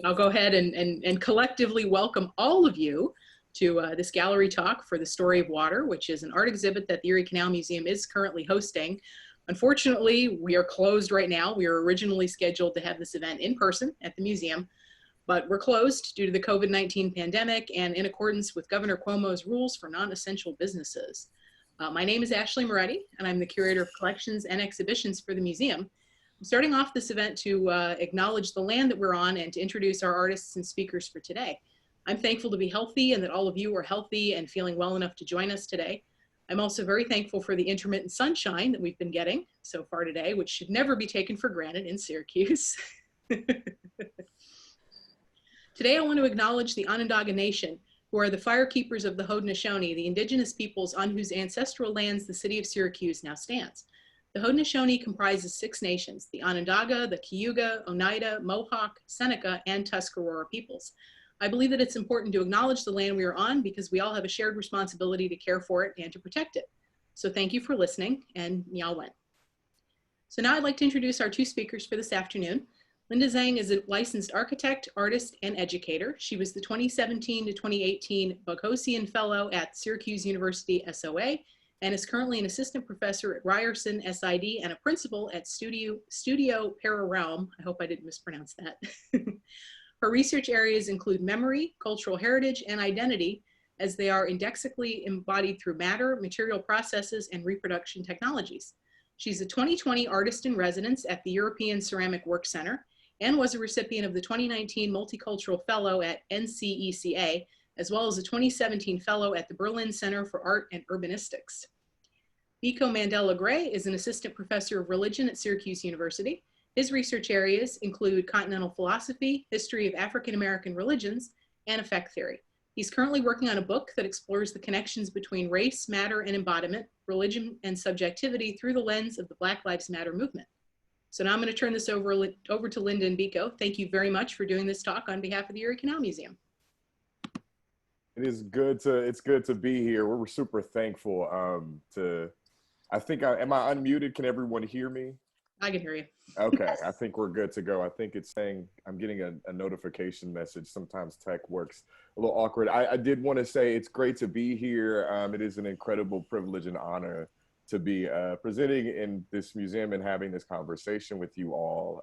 I'll go ahead and collectively welcome all of you to this gallery talk for The Story of Water, which is an art exhibit that the Erie Canal Museum is currently hosting. Unfortunately, we are closed right now. We were originally scheduled to have this event in person at the museum, but we're closed due to the COVID-19 pandemic and in accordance with Governor Cuomo's rules for non-essential businesses. My name is Ashley Moretti, and I'm the Curator of Collections and Exhibitions for the museum. I'm starting off this event to acknowledge the land that we're on and to introduce our artists and speakers for today. I'm thankful to be healthy and that all of you are healthy and feeling well enough to join us today. I'm also very thankful for the intermittent sunshine that we've been getting so far today, which should never be taken for granted in Syracuse. Today, I want to acknowledge the Onondaga Nation, who are the firekeepers of the Haudenosaunee, the indigenous peoples on whose ancestral lands the city of Syracuse now stands. The Haudenosaunee comprises 6 nations: the Onondaga, the Cayuga, Oneida, Mohawk, Seneca, and Tuscarora peoples. I believe that it's important to acknowledge the land we are on because we all have a shared responsibility to care for it and to protect it. So thank you for listening, and Nyawwen. So now I'd like to introduce our 2 speakers for this afternoon. Linda Zhang is a licensed architect, artist, and educator. She was the 2017 to 2018 Bogosian Fellow at Syracuse University SOA and is currently an assistant professor at Ryerson SID and a principal at Studio Pararealm. I hope I didn't mispronounce that. Her research areas include memory, cultural heritage, and identity, as they are indexically embodied through matter, material processes, and reproduction technologies. She's a 2020 Artist in Residence at the European Ceramic Work Center and was a recipient of the 2019 Multicultural Fellow at NCECA, as well as a 2017 Fellow at the Berlin Center for Art and Urbanistics. Biko Mandela Gray is an assistant professor of religion at Syracuse University. His research areas include continental philosophy, history of African American religions, and effect theory. He's currently working on a book that explores the connections between race, matter, and embodiment, religion, and subjectivity through the lens of the Black Lives Matter movement. So now I'm going to turn this over to Linda and Biko. Thank you very much for doing this talk on behalf of the Erie Canal Museum. It's good to be here. We're super thankful am I unmuted? Can everyone hear me? I can hear you. Okay, I think we're good to go. I think it's saying I'm getting a notification message. Sometimes tech works a little awkward. I did want to say it's great to be here. It is an incredible privilege and honor to be presenting in this museum and having this conversation with you all.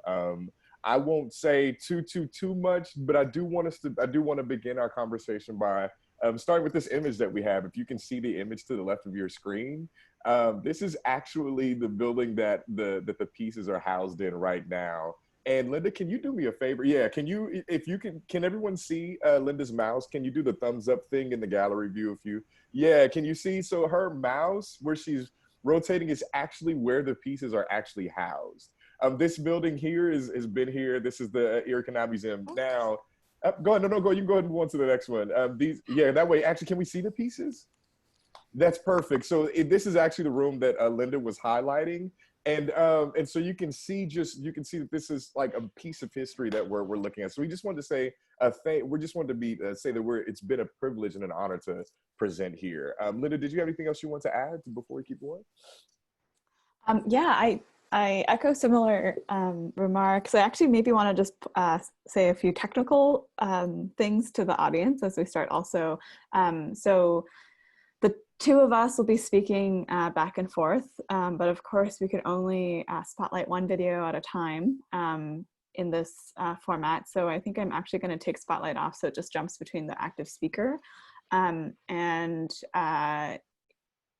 I won't say too much, but I do want to begin our conversation by starting with this image that we have. If you can see the image to the left of your screen, this is actually the building that the pieces are housed in right now. And Linda, can you do me a favor? Yeah, can everyone see Linda's mouse? Can you do the thumbs up thing in the gallery view? Can you see? So her mouse, where she's rotating, is actually where the pieces are actually housed. This building here has been here. This is the Erie Canal Museum now. Go ahead, no, you can go ahead and move on to the next one. That way, actually, can we see the pieces? That's perfect. So this is actually the room that Linda was highlighting. And so you can see that this is like a piece of history that we're looking at. So we just wanted to say say that it's been a privilege and an honor to present here. Linda, did you have anything else you want to add before we keep going? I echo similar remarks. I actually maybe want to just say a few technical things to the audience as we start also. So the 2 of us will be speaking back and forth, but of course we could only spotlight 1 video at a time in this format. So I think I'm actually going to take spotlight off so it just jumps between the active speaker.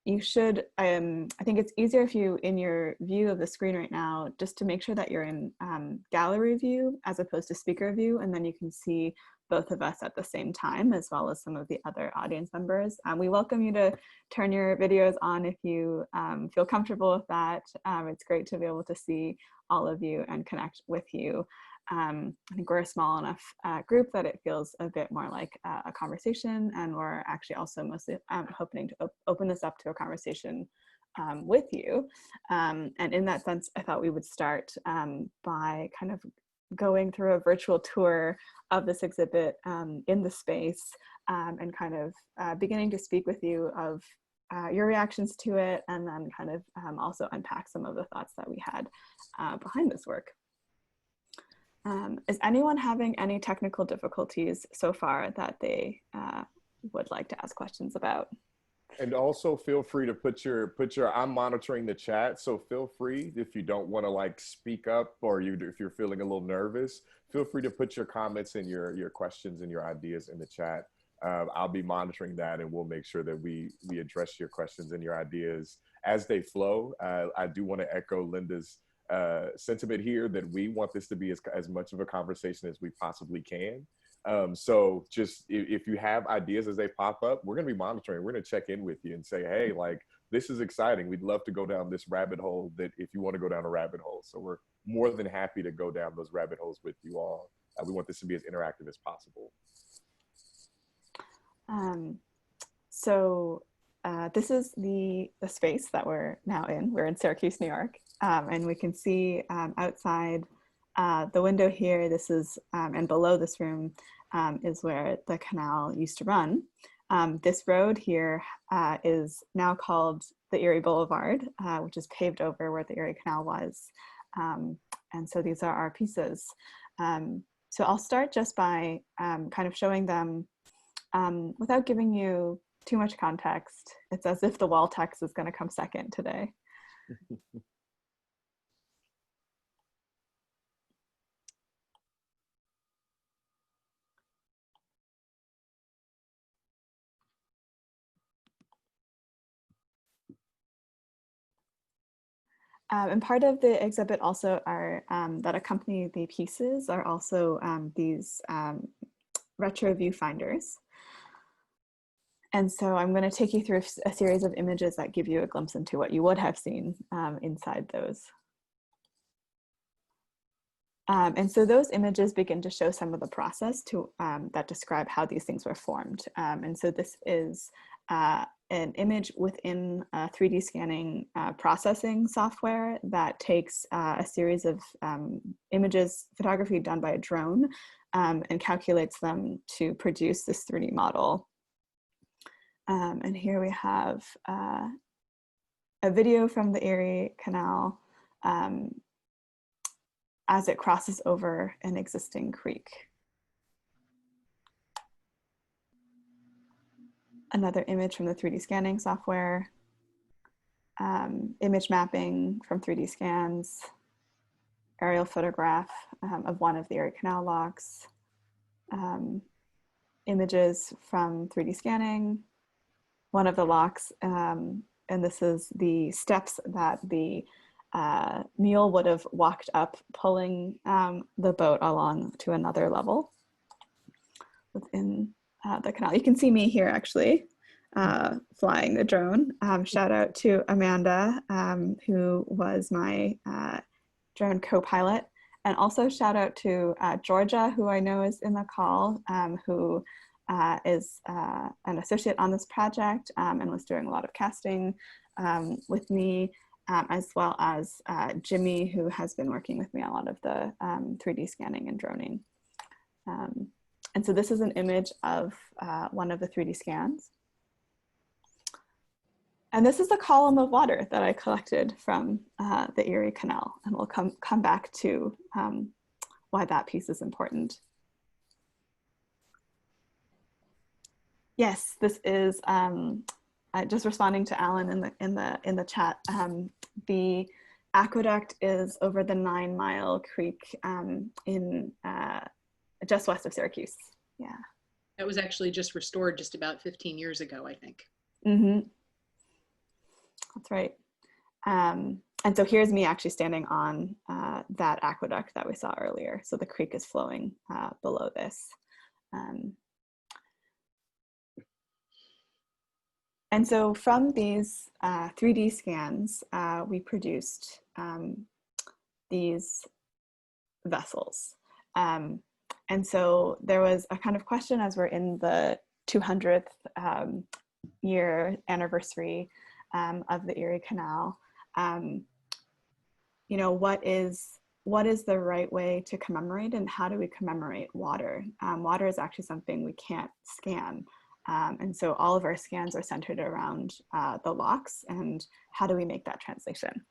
You should, I think it's easier if you, in your view of the screen right now, just to make sure that you're in gallery view as opposed to speaker view, and then you can see both of us at the same time, as well as some of the other audience members. We welcome you to turn your videos on if you feel comfortable with that. It's great to be able to see all of you and connect with you. I think we're a small enough group that it feels a bit more like a conversation, and we're actually also mostly hoping to open this up to a conversation with you. And in that sense, I thought we would start by kind of going through a virtual tour of this exhibit in the space and kind of beginning to speak with you of your reactions to it, and then kind of also unpack some of the thoughts that we had behind this work. Is anyone having any technical difficulties so far that they would like to ask questions about? And also feel free to put your, I'm monitoring the chat. So feel free, if you don't want to like speak up, or if you're feeling a little nervous, feel free to put your comments and your questions and your ideas in the chat. I'll be monitoring that, and we'll make sure that we address your questions and your ideas as they flow. I do want to echo Linda's sentiment here that we want this to be as much of a conversation as we possibly can. So just if you have ideas as they pop up, we're going to be monitoring. We're going to check in with you and say, hey, like, this is exciting. We'd love to go down this rabbit hole, that if you want to go down a rabbit hole. So we're more than happy to go down those rabbit holes with you all. We want this to be as interactive as possible. This is the space that we're now in. We're in Syracuse, New York, and we can see outside the window here. This is, and below this room is where the canal used to run. This road here is now called the Erie Boulevard, which is paved over where the Erie Canal was. And so these are our pieces. So I'll start just by kind of showing them without giving you too much context. It's as if the wall text is going to come second today. And part of the exhibit also are that accompany the pieces are also these retro viewfinders. And so I'm going to take you through a series of images that give you a glimpse into what you would have seen inside those. And so those images begin to show some of the process that describe how these things were formed. And so this is an image within a 3D scanning processing software that takes a series of images, photography done by a drone, and calculates them to produce this 3D model. And here we have a video from the Erie Canal as it crosses over an existing creek. Another image from the 3D scanning software, image mapping from 3D scans, aerial photograph of one of the Erie Canal locks, images from 3D scanning, one of the locks, and this is the steps that the mule would have walked up, pulling the boat along to another level within the canal. You can see me here actually flying the drone. Shout out to Amanda, who was my drone co-pilot, and also shout out to Georgia, who I know is in the call, who is an associate on this project and was doing a lot of casting with me, as well as Jimmy, who has been working with me on a lot of the 3D scanning and droning. And so this is an image of one of the 3D scans. And this is a column of water that I collected from the Erie Canal, and we'll come back to why that piece is important. Yes, this is just responding to Alan in the chat. The aqueduct is over the 9 Mile Creek in just west of Syracuse. Yeah, that was actually just restored just about 15 years ago, I think. Mm-hmm. That's right. And so here's me actually standing on that aqueduct that we saw earlier. So the creek is flowing below this. And so from these 3D scans, we produced these vessels. And so there was a kind of question as we're in the 200th year anniversary of the Erie Canal. You know, what is the right way to commemorate, and how do we commemorate water? Water is actually something we can't scan. And so all of our scans are centered around the locks, and how do we make that translation?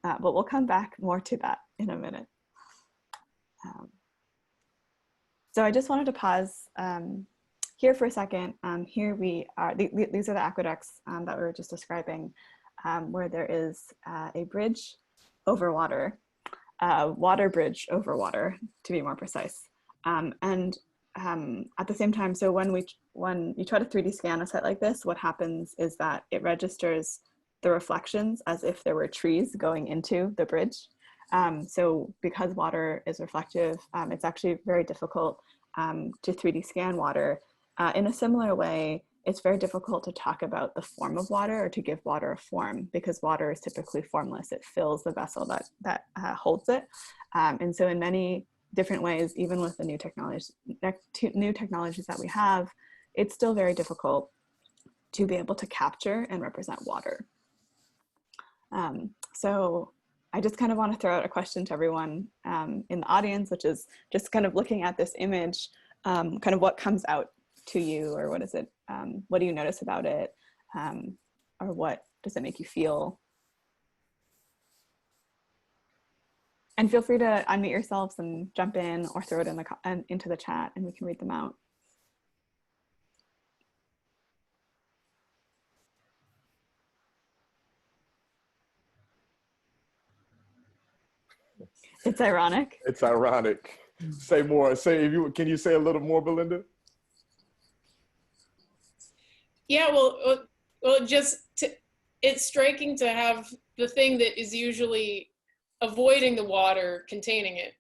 But we'll come back more to that in a minute. So I just wanted to pause here for a second. Here we are, these are the aqueducts that we were just describing, where there is a bridge over water, water bridge over water, to be more precise. And at the same time, so when you try to 3D scan a site like this, what happens is that it registers the reflections as if there were trees going into the bridge. So because water is reflective, it's actually very difficult to 3D scan water. In a similar way, it's very difficult to talk about the form of water or to give water a form, because water is typically formless. It fills the vessel that holds it. And so in many different ways, even with the new technologies that we have, it's still very difficult to be able to capture and represent water. So I just kind of want to throw out a question to everyone in the audience, which is just kind of looking at this image, kind of what comes out to you, or what is it? What do you notice about it? Or what does it make you feel? And feel free to unmute yourselves and jump in, or throw it into the chat and we can read them out. It's ironic. It's ironic. Say more. Can you say a little more, Belinda? Yeah, well, it's striking to have the thing that is usually avoiding the water, containing it,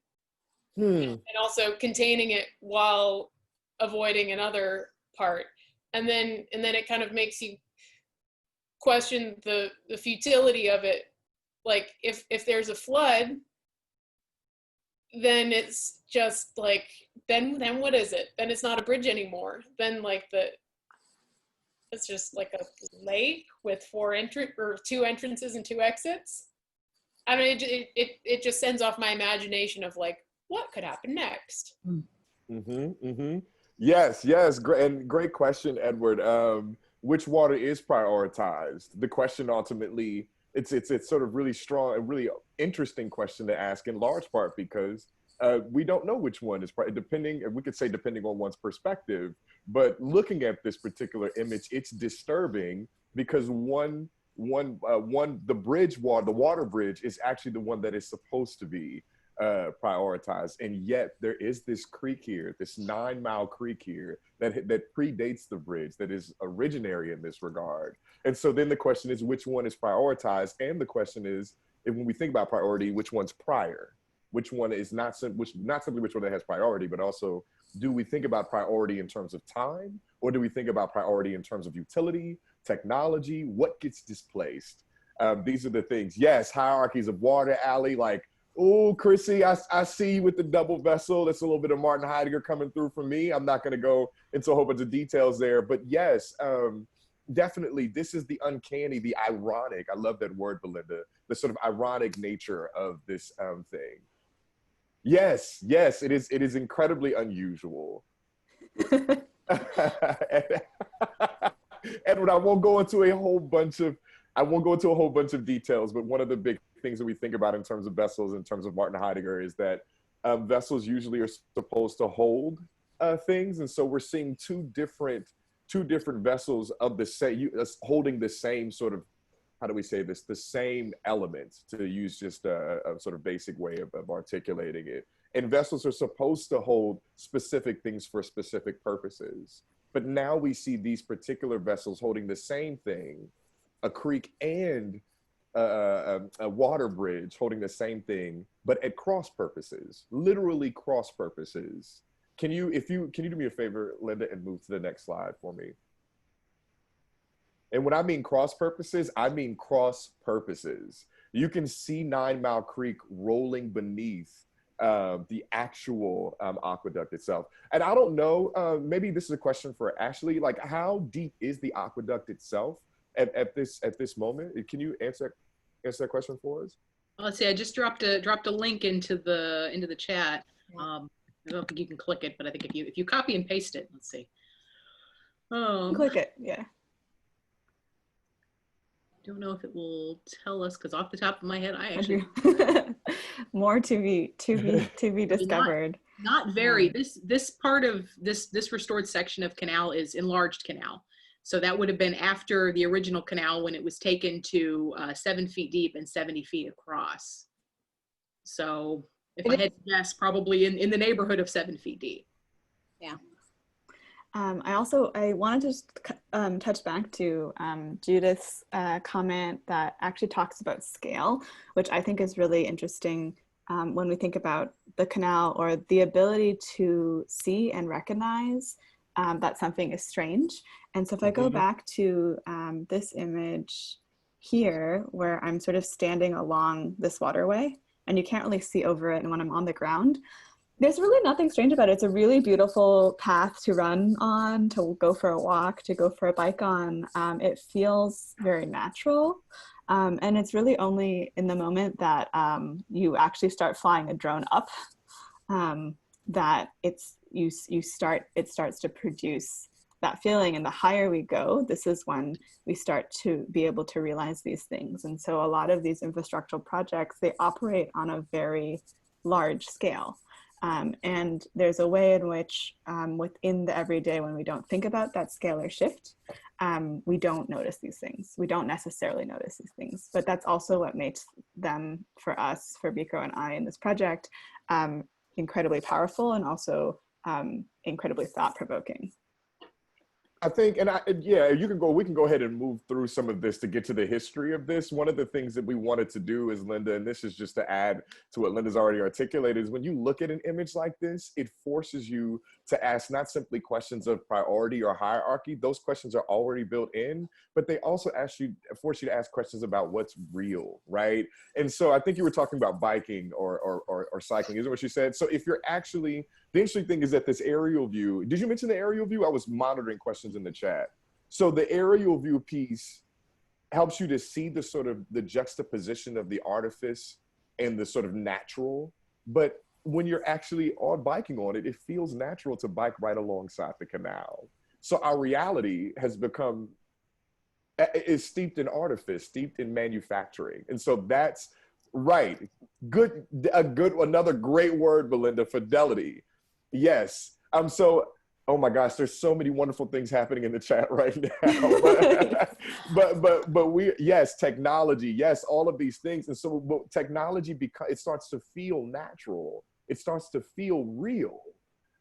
and also containing it while avoiding another part, and then it kind of makes you question the futility of it. Like if there's a flood, then it's just like then what is it? Then it's not a bridge anymore. Then it's just like a lake with 2 entrances and 2 exits. I mean, it just sends off my imagination of like, what could happen next? Yes, great question, Edward. Which water is prioritized? The question ultimately, it's sort of really strong, a really interesting question to ask, in large part because we don't know which one is depending on one's perspective. But looking at this particular image, it's disturbing because the water bridge is actually the one that is supposed to be prioritized, and yet there is this creek here, this 9-mile creek here that predates the bridge, that is originary in this regard. And so then the question is, which one is prioritized? And the question is, when we think about priority, which one's prior? Which one is not simply which one that has priority, but also, do we think about priority in terms of time, or do we think about priority in terms of utility, technology? What gets displaced? These are the things. Yes, hierarchies of water, Allie, like, oh, Chrissy, I see you with the double vessel. That's a little bit of Martin Heidegger coming through for me. I'm not going to go into a whole bunch of details there, but yes, definitely, this is the uncanny, the ironic. I love that word, Belinda. The sort of ironic nature of this thing. Yes, it is incredibly unusual. Edward, I won't go into a whole bunch of details, but one of the big things that we think about in terms of vessels, in terms of Martin Heidegger, is that vessels usually are supposed to hold things, and so we're seeing two different vessels of the same, holding the same sort of, how do we say this, the same elements, to use just a sort of basic way of articulating it. And vessels are supposed to hold specific things for specific purposes. But now we see these particular vessels holding the same thing, a creek and a water bridge holding the same thing, but at cross purposes, literally cross purposes. Can you do me a favor, Linda, and move to the next slide for me? And when I mean cross purposes, I mean cross purposes. You can see 9 Mile Creek rolling beneath the actual aqueduct itself. And I don't know, maybe this is a question for Ashley, like, how deep is the aqueduct itself at this moment? Can you answer that question for us? Let's see, I just dropped a link into the chat. I don't think you can click it, but I think if you copy and paste it, let's see. Click it, yeah. Don't know if it will tell us, because off the top of my head, I actually more to be discovered. Not very. This part of this restored section of canal is enlarged canal. So that would have been after the original canal when it was taken to 7 feet deep and 70 feet across. So if I had to guess, probably in the neighborhood of 7 feet deep. Yeah. I wanted to just touch back to Judith's comment that actually talks about scale, which I think is really interesting when we think about the canal, or the ability to see and recognize that something is strange. And so if I go back to this image here, where I'm sort of standing along this waterway and you can't really see over it, and when I'm on the ground, there's really nothing strange about it. It's a really beautiful path to run on, to go for a walk, to go for a bike on. It feels very natural. And it's really only in the moment that you actually start flying a drone up that it starts to produce that feeling. And the higher we go, this is when we start to be able to realize these things. And so a lot of these infrastructural projects, they operate on a very large scale. And there's a way in which within the everyday, when we don't think about that scale or shift, we don't notice these things. We don't necessarily notice these things, but that's also what makes them, for us, for Biko and I in this project, incredibly powerful, and also incredibly thought-provoking. I think, we can go ahead and move through some of this to get to the history of this. One of the things that we wanted to do is, Linda, and this is just to add to what Linda's already articulated, is when you look at an image like this, it forces you to ask not simply questions of priority or hierarchy. Those questions are already built in, but they also force you to ask questions about what's real, right? And so I think you were talking about biking or cycling, isn't what you said? So if you're actually, the interesting thing is that this aerial view, did you mention the aerial view? I was monitoring questions in the chat. So the aerial view piece helps you to see the sort of the juxtaposition of the artifice and the sort of natural. But when you're actually biking on it, it feels natural to bike right alongside the canal. So our reality has become, is steeped in artifice, steeped in manufacturing. And so that's right. Another great word, Belinda, fidelity. Yes. Oh my gosh, there's so many wonderful things happening in the chat right now. Yes, technology, yes, all of these things. And so technology, it starts to feel natural. It starts to feel real.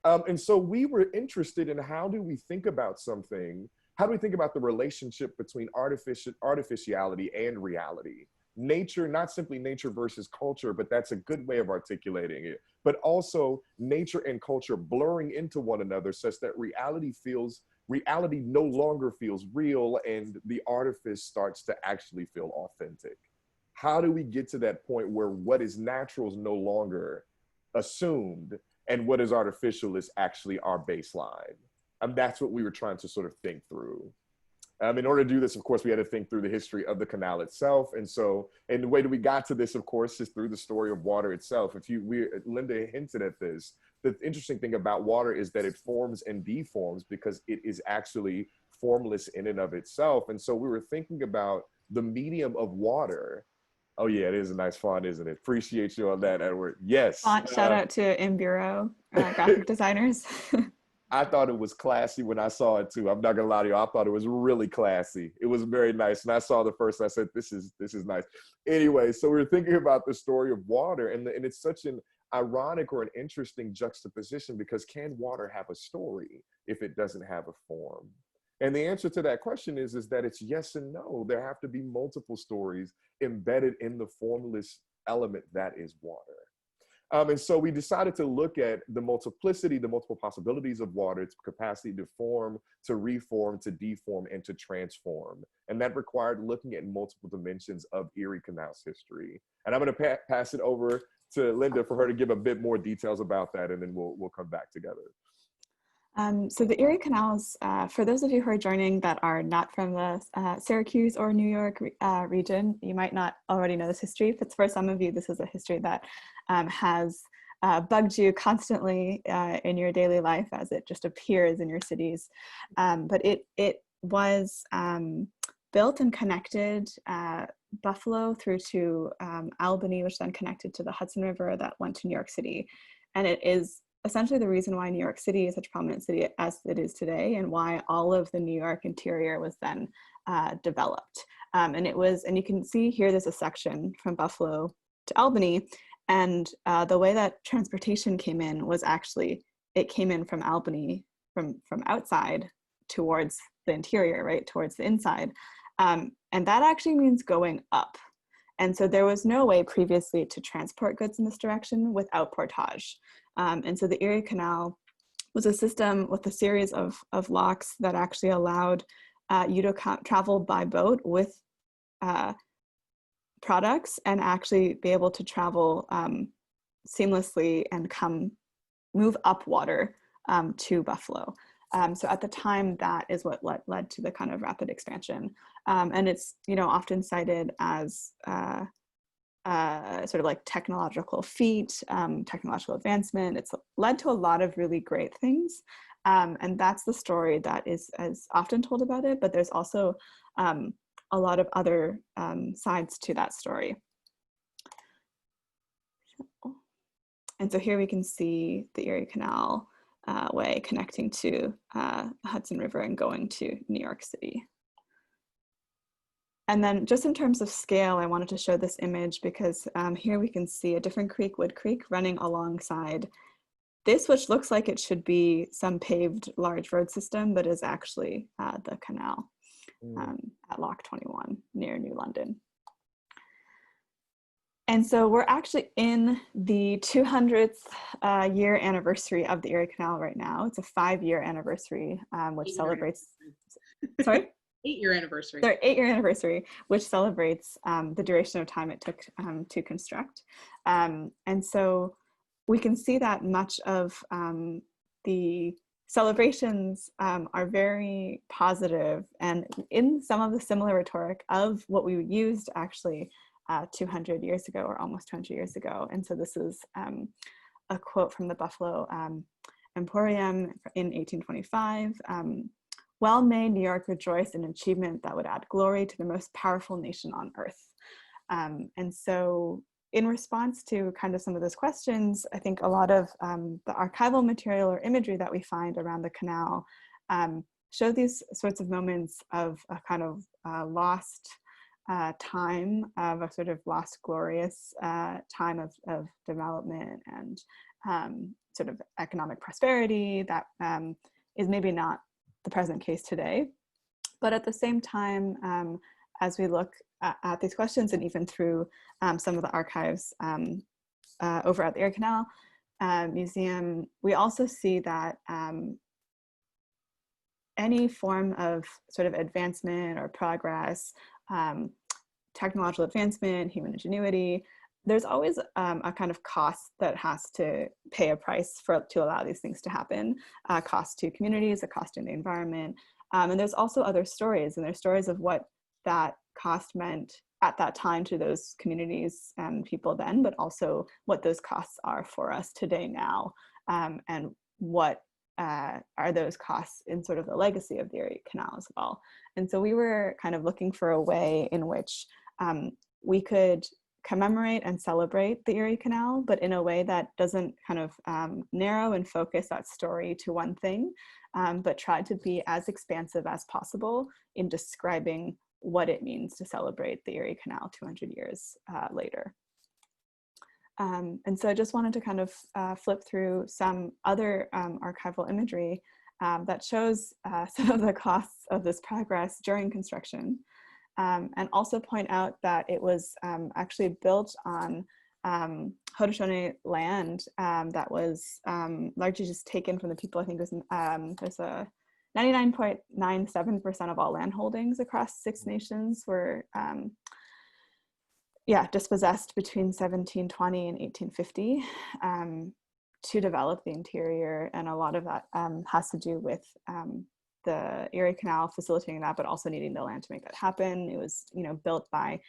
And so we were interested in, how do we think about something? How do we think about the relationship between artificiality and reality? Nature, not simply nature versus culture, but that's a good way of articulating it. But also nature and culture blurring into one another, such that reality no longer feels real, and the artifice starts to actually feel authentic. How do we get to that point where what is natural is no longer assumed, and what is artificial is actually our baseline? And that's what we were trying to sort of think through. In order to do this, of course, we had to think through the history of the canal itself. And the way that we got to this, of course, is through the story of water itself. Linda hinted at this. The interesting thing about water is that it forms and deforms because it is actually formless in and of itself. And so we were thinking about the medium of water. Oh yeah, it is a nice font, isn't it? Appreciate you on that, Edward. Yes. Font shout out to In Bureau graphic designers. I thought it was classy when I saw it too. I'm not gonna lie to you. I thought it was really classy. It was very nice. And I saw the first, I said, this is nice. Anyway, so we were thinking about the story of water, and it's such an ironic or an interesting juxtaposition, because can water have a story if it doesn't have a form? And the answer to that question is that it's yes and no. There have to be multiple stories embedded in the formless element that is water. And so we decided to look at the multiplicity, the multiple possibilities of water, its capacity to form, to reform, to deform, and to transform. And that required looking at multiple dimensions of Erie Canal's history. And I'm going to pass it over to Linda for her to give a bit more details about that, and then we'll come back together. So the Erie Canals, for those of you who are joining that are not from the Syracuse or New York region, you might not already know this history, but for some of you, this is a history that has bugged you constantly in your daily life as it just appears in your cities. But it was built and connected Buffalo through to Albany, which then connected to the Hudson River that went to New York City. And it is essentially the reason why New York City is such a prominent city as it is today, and why all of the New York interior was then developed. And you can see here, there's a section from Buffalo to Albany, and the way that transportation came in was actually, it came in from Albany, from outside towards the interior, right, towards the inside. And that actually means going up. And so there was no way previously to transport goods in this direction without portage. And so the Erie Canal was a system with a series of locks that actually allowed you to travel by boat with products and actually be able to travel seamlessly and move up water to Buffalo. So at the time, that is what led to the kind of rapid expansion. And it's, often cited as sort of like technological feat, technological advancement. It's led to a lot of really great things. And that's the story that is often told about it, but there's also a lot of other sides to that story. And so here we can see the Erie Canal way connecting to Hudson River and going to New York City. And then just in terms of scale, I wanted to show this image because here we can see a different creek, Wood Creek, running alongside this, which looks like it should be some paved large road system, but is actually the canal at Lock 21 near New London. And so we're actually in the 200th year anniversary of the Erie Canal right now. It's a 5-year anniversary, which celebrates, sorry? 8-year anniversary. Sorry, 8-year anniversary, which celebrates the duration of time it took to construct. And so we can see that much of the celebrations are very positive and in some of the similar rhetoric of what we used actually 200 years ago, or almost 200 years ago. And so this is a quote from the Buffalo Emporium in 1825. Well may New York rejoice in achievement that would add glory to the most powerful nation on earth. And so in response to kind of some of those questions, I think a lot of the archival material or imagery that we find around the canal show these sorts of moments of a kind of lost time, of a sort of lost glorious time of development and sort of economic prosperity that is maybe not the present case today. But at the same time, as we look at these questions and even through some of the archives over at the Erie Canal Museum, we also see that any form of sort of advancement or progress, technological advancement, human ingenuity, there's always a kind of cost that has to pay a price to allow these things to happen, a cost to communities, a cost in the environment. And there's also other stories, and there's stories of what that cost meant at that time to those communities and people then, but also what those costs are for us today now, and what are those costs in sort of the legacy of the Erie Canal as well. And so we were kind of looking for a way in which we could commemorate and celebrate the Erie Canal, but in a way that doesn't kind of narrow and focus that story to one thing, but try to be as expansive as possible in describing what it means to celebrate the Erie Canal 200 years later. And so I just wanted to kind of flip through some other archival imagery that shows some of the costs of this progress during construction, and also point out that it was actually built on Haudenosaunee land that was largely just taken from the people. I think it was there's a 99.97% of all land holdings across 6 nations were dispossessed between 1720 and 1850 to develop the interior, and a lot of that has to do with the Erie Canal facilitating that, but also needing the land to make that happen. It was, built by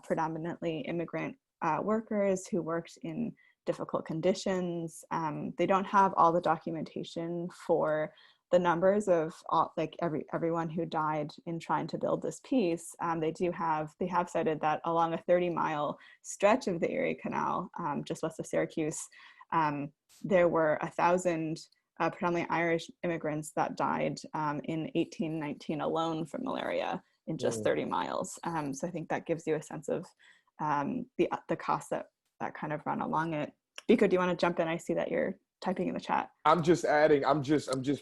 predominantly immigrant workers who worked in difficult conditions. They don't have all the documentation for the numbers of everyone who died in trying to build this piece. They have cited that along a 30-mile stretch of the Erie Canal, just west of Syracuse, there were 1,000 predominantly Irish immigrants that died in 1819 alone from malaria in just 30 miles. So I think that gives you a sense of the costs that kind of run along it. Biko, do you want to jump in? I see that you're typing in the chat. I'm just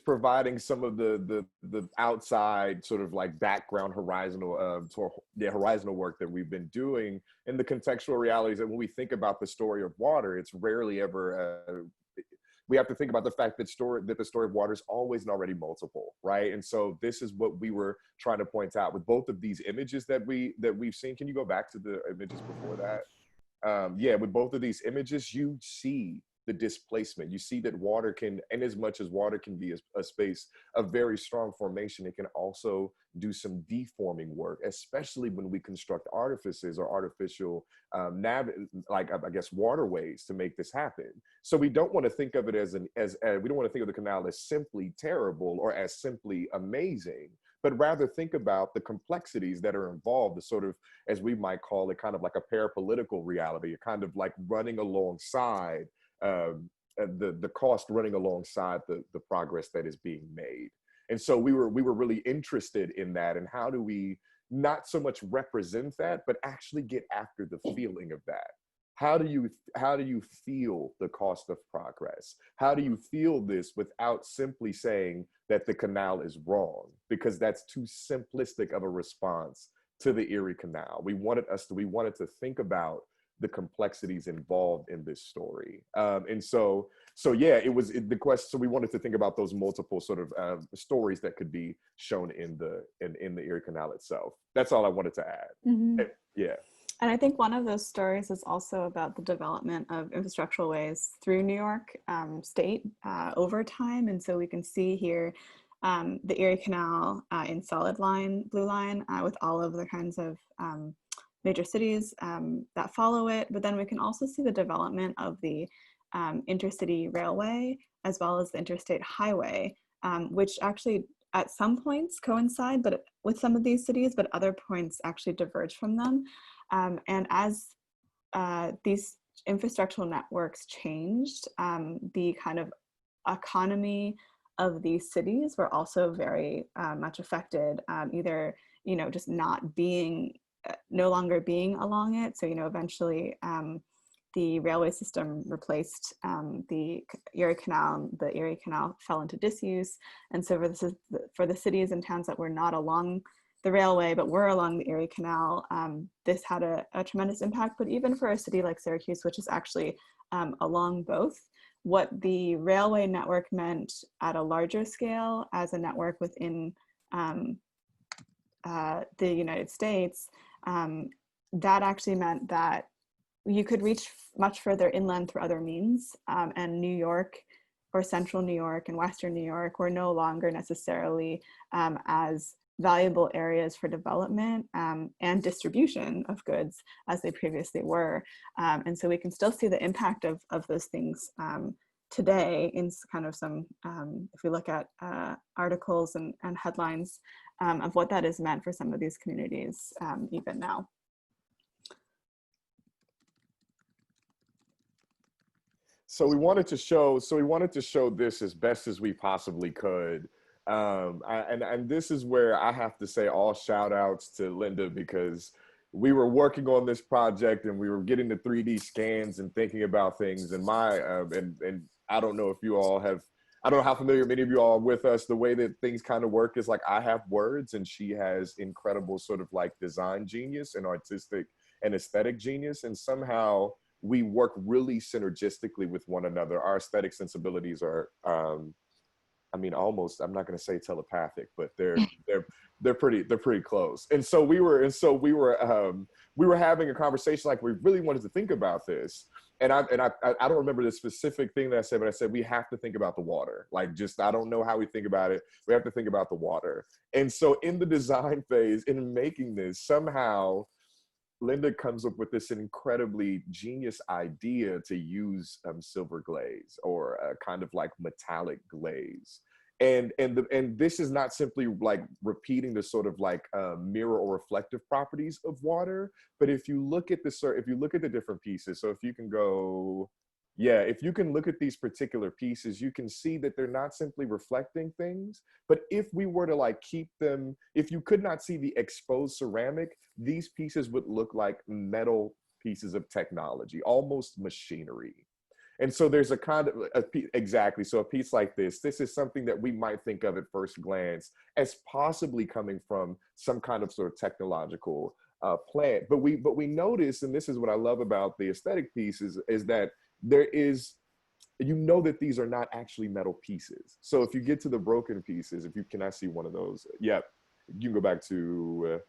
providing some of the outside sort of like background horizontal work that we've been doing, and the contextual realities that when we think about the story of water, it's rarely ever we have to think about the fact that the story of water is always and already multiple, right? And so this is what we were trying to point out with both of these images that we've seen. Can you go back to the images before that? Yeah, with both of these images, you see the displacement. You see that water can, and as much as water can be a space of very strong formation, it can also do some deforming work, especially when we construct artifices or artificial waterways to make this happen. So we don't want to think of it we don't want to think of the canal as simply terrible or as simply amazing, but rather think about the complexities that are involved, the sort of, as we might call it, kind of like a parapolitical reality, a kind of like running alongside the cost, running alongside the progress that is being made. And so we were really interested in that, and how do we not so much represent that, but actually get after the feeling of that. How do you feel the cost of progress? How do you feel this without simply saying that the canal is wrong? Because that's too simplistic of a response to the Erie Canal. We wanted to think about the complexities involved in this story. And so yeah, the question, so we wanted to think about those multiple sort of stories that could be shown in the Erie Canal itself. That's all I wanted to add. Mm-hmm. Yeah. And I think one of those stories is also about the development of infrastructural ways through New York State over time. And so we can see here the Erie Canal in solid line, blue line, with all of the kinds of major cities that follow it. But then we can also see the development of the intercity railway as well as the interstate highway, which actually at some points coincide but with some of these cities, but other points actually diverge from them. And as these infrastructural networks changed, the kind of economy of these cities were also very much affected, either, just no longer being along it. So, eventually the railway system replaced the Erie Canal. The Erie Canal fell into disuse. And so for the cities and towns that were not along the railway, but were along the Erie Canal, this had a tremendous impact. But even for a city like Syracuse, which is actually along both, what the railway network meant at a larger scale as a network within the United States, that actually meant that you could reach much further inland through other means, and New York or central New York and western New York were no longer necessarily as valuable areas for development and distribution of goods as they previously were. And so we can still see the impact of those things today in kind of some, if we look at articles and headlines of what that has meant for some of these communities even now. So we wanted to show this as best as we possibly could. And this is where I have to say all shout outs to Linda, because we were working on this project and we were getting the 3D scans and thinking about things. And and I don't know if you all have, I don't know how familiar many of you all are with us. The way that things kind of work is like I have words and she has incredible sort of like design genius and artistic and aesthetic genius. And somehow we work really synergistically with one another. Our aesthetic sensibilities are, almost, I'm not going to say telepathic, but they're pretty close. And so we were having a conversation, like we really wanted to think about this. And I don't remember the specific thing that I said, but I said, we have to think about the water. Like, just, I don't know how we think about it. We have to think about the water. And so in the design phase, in making this, somehow Linda comes up with this incredibly genius idea to use silver glaze, or a kind of like metallic glaze. And this is not simply like repeating the sort of like mirror or reflective properties of water, but if you look at the different pieces, so if you can go Yeah, if you can look at these particular pieces, you can see that they're not simply reflecting things, but if we were to like keep them, if you could not see the exposed ceramic, these pieces would look like metal pieces of technology, almost machinery. And so there's a kind of, exactly, so a piece like this is something that we might think of at first glance as possibly coming from some kind of sort of technological plant. But we notice, and this is what I love about the aesthetic pieces, is that there is, you know that these are not actually metal pieces. So if you get to the broken pieces, if you can, I see one of those. Yep, you can go back to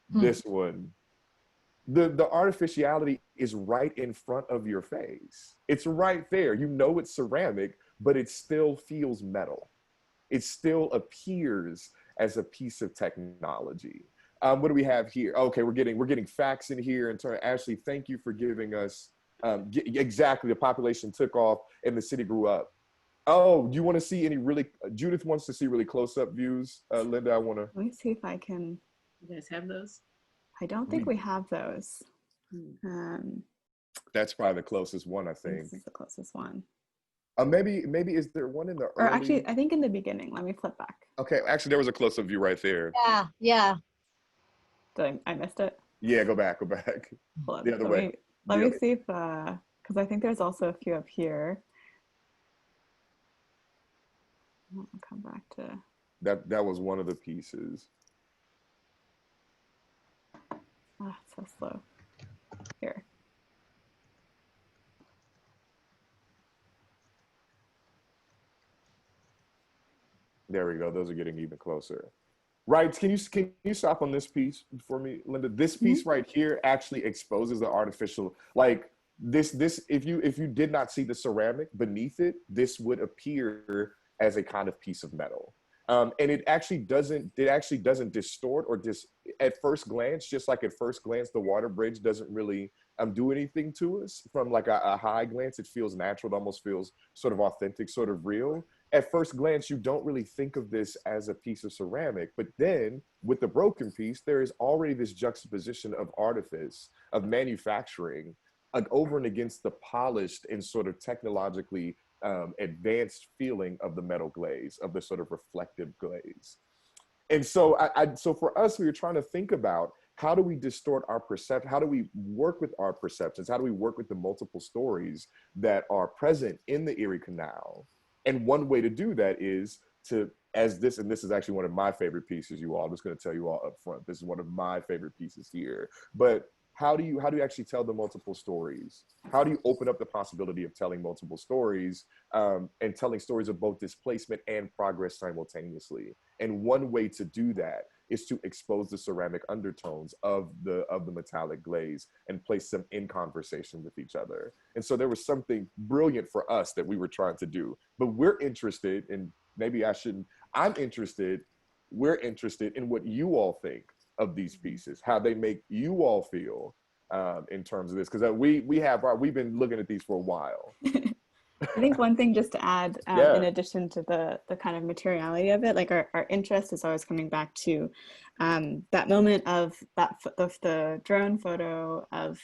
this one. The artificiality is right in front of your face. It's right there. You know it's ceramic, but it still feels metal. It still appears as a piece of technology. What do we have here? Okay, we're getting facts in here. In turn, Ashley, thank you for giving us exactly, the population took off and the city grew up. Oh, do you want to see any really, Judith wants to see really close-up views. Linda, I want to. Let me see if I can. You guys have those? I don't think we have those. That's probably the closest one, I think. This is the closest one. Maybe is there one in the Or early... actually, I think in the beginning. Let me flip back. Okay, actually, there was a close-up view right there. Yeah. Did I missed it? Yeah, go back. The other way. Let me see if, because I think there's also a few up here. I'll come back to... That was one of the pieces. Ah, it's so slow. Here. There we go. Those are getting even closer. Right. Can you stop on this piece for me, Linda? This piece right here actually exposes the artificial, like this, if you did not see the ceramic beneath it, this would appear as a kind of piece of metal. And it actually doesn't distort or at first glance, just like at first glance, the water bridge doesn't really do anything to us. From like a high glance, it feels natural. It almost feels sort of authentic, sort of real. At first glance, you don't really think of this as a piece of ceramic, but then with the broken piece, there is already this juxtaposition of artifice, of manufacturing, like over and against the polished and sort of technologically advanced feeling of the metal glaze, of the sort of reflective glaze. And so so for us, we were trying to think about, how do we distort our perception? How do we work with our perceptions? How do we work with the multiple stories that are present in the Erie Canal? And one way to do that is to, and this is actually one of my favorite pieces, you all, I'm just going to tell you all up front, this is one of my favorite pieces here. But how do you actually tell the multiple stories? How do you open up the possibility of telling multiple stories and telling stories of both displacement and progress simultaneously? And one way to do that is to expose the ceramic undertones of the metallic glaze and place them in conversation with each other. And so there was something brilliant for us that we were trying to do. But we're interested in, we're interested in what you all think of these pieces, how they make you all feel in terms of this, because we've been looking at these for a while. I think one thing just to add, in addition to the kind of materiality of it, like our interest is always coming back to that moment of the drone photo of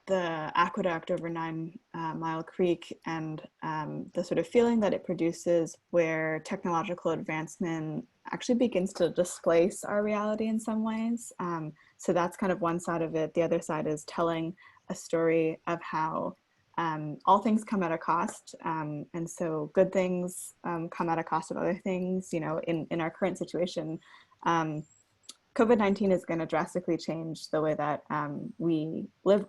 the aqueduct over 9 Mile Creek, and the sort of feeling that it produces where technological advancement actually begins to displace our reality in some ways. So that's kind of one side of it. The other side is telling a story of how all things come at a cost. And so good things come at a cost of other things. You know, in our current situation, COVID-19 is going to drastically change the way that we live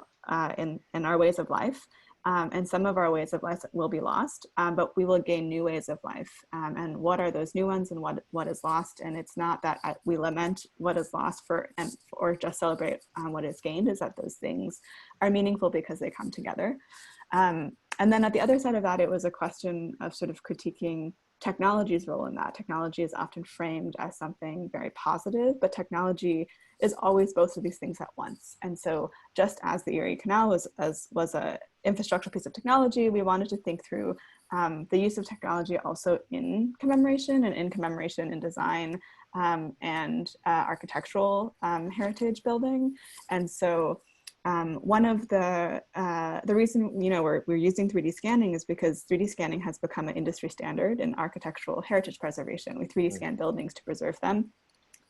in our ways of life. And some of our ways of life will be lost, but we will gain new ways of life. And what are those new ones, and what is lost? And it's not that we lament what is lost or just celebrate what is gained, is that those things are meaningful because they come together. And then at the other side of that, it was a question of sort of critiquing technology's role in that. Technology is often framed as something very positive, but technology is always both of these things at once. And so just as the Erie Canal was a infrastructural piece of technology, we wanted to think through the use of technology also in commemoration, and in commemoration in design and architectural heritage building. And so One of the reason, you know, we're using 3D scanning is because 3D scanning has become an industry standard in architectural heritage preservation. We 3D scan buildings to preserve them.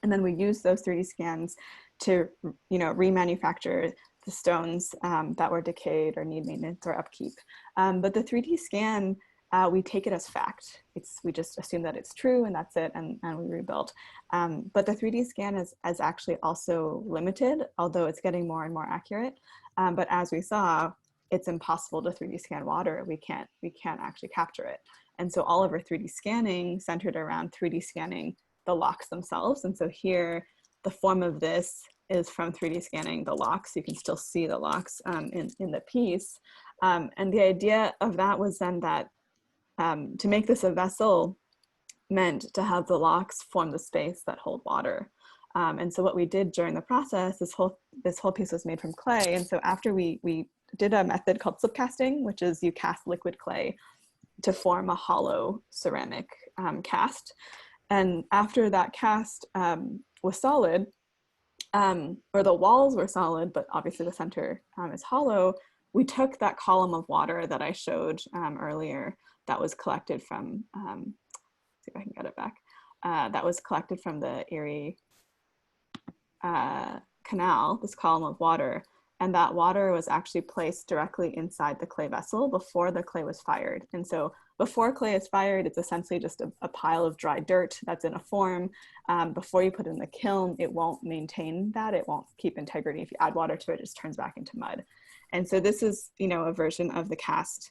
And then we use those 3D scans to, you know, remanufacture the stones that were decayed or need maintenance or upkeep. But the 3D scan, we take it as fact. We just assume that it's true and that's it, and we rebuild. But the 3D scan is actually also limited, although it's getting more and more accurate. But as we saw, it's impossible to 3D scan water. We can't actually capture it. And so all of our 3D scanning centered around 3D scanning the locks themselves. And so here, the form of this is from 3D scanning the locks. You can still see the locks in the piece. And the idea of that was then that to make this a vessel meant to have the locks form the space that hold water. And so what we did during the process, this whole piece was made from clay. And so after we did a method called slip casting, which is you cast liquid clay to form a hollow ceramic cast. And after that cast was solid, or the walls were solid, but obviously the center is hollow, we took that column of water that I showed earlier that was collected from, see if I can get it back, that was collected from the Erie Canal, this column of water. And that water was actually placed directly inside the clay vessel before the clay was fired. And so before clay is fired, it's essentially just a pile of dry dirt that's in a form. Before you put it in the kiln, it won't maintain that. It won't keep integrity. If you add water to it, it just turns back into mud. And so this is, you know, a version of the cast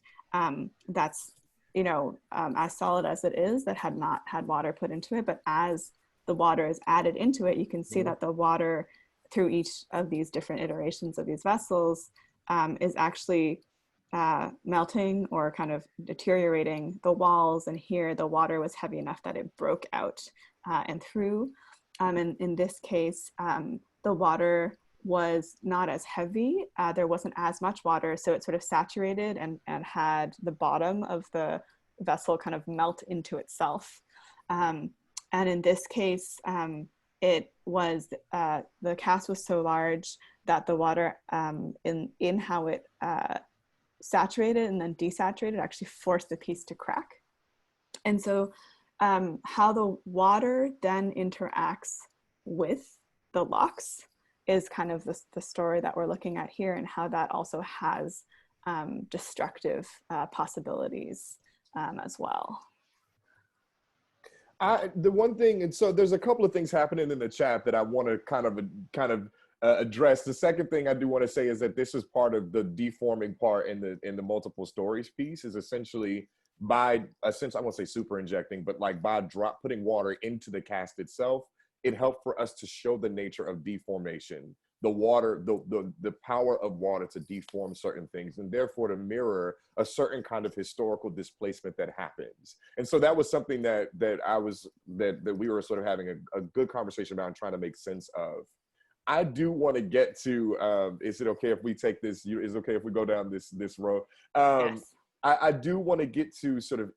that's, you know, as solid as it is, that had not had water put into it. But as the water is added into it, you can see that the water through each of these different iterations of these vessels is actually melting or kind of deteriorating the walls. And here the water was heavy enough that it broke out and through. And in this case, the water was not as heavy. There wasn't as much water, so it sort of saturated and had the bottom of the vessel kind of melt into itself. And in this case, it was, the cast was so large that the water in how it saturated and then desaturated actually forced the piece to crack. And so how the water then interacts with the locks is kind of the story that we're looking at here, and how that also has destructive possibilities as well. The one thing, and so there's a couple of things happening in the chat that I want to kind of address. The second thing I do want to say is that this is part of the deforming part in the multiple stories piece, is essentially by, essentially, I won't say super injecting, but like by putting water into the cast itself, it helped for us to show the nature of deformation, the water, the power of water to deform certain things, and therefore to mirror a certain kind of historical displacement that happens. And so that was something that we were sort of having a good conversation about and trying to make sense of. I do want to get to, is it okay if we take this, is it okay if we go down this road? Yes. I do want to get to sort of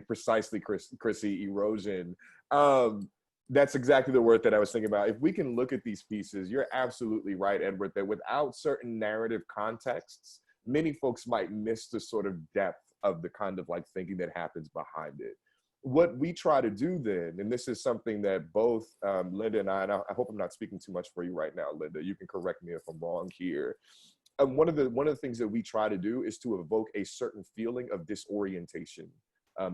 precisely, Chrissy, erosion. That's exactly the word that I was thinking about. If we can look at these pieces, you're absolutely right, Edward, that without certain narrative contexts, many folks might miss the sort of depth of the kind of like thinking that happens behind it. What we try to do then, and this is something that both Linda and I hope I'm not speaking too much for you right now, Linda, you can correct me if I'm wrong here. One of the things that we try to do is to evoke a certain feeling of disorientation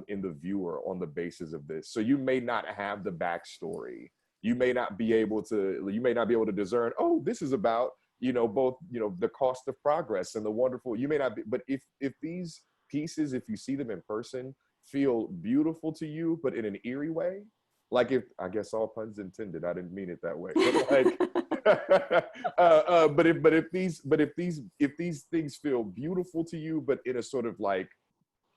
in the viewer on the basis of this. So you may not have the backstory. You may not be able to discern, oh, this is about, both, the cost of progress and the wonderful, you may not be, but if these pieces, if you see them in person, feel beautiful to you, but in an eerie way, like I guess all puns intended, I didn't mean it that way, but like, if these things feel beautiful to you, but in a sort of like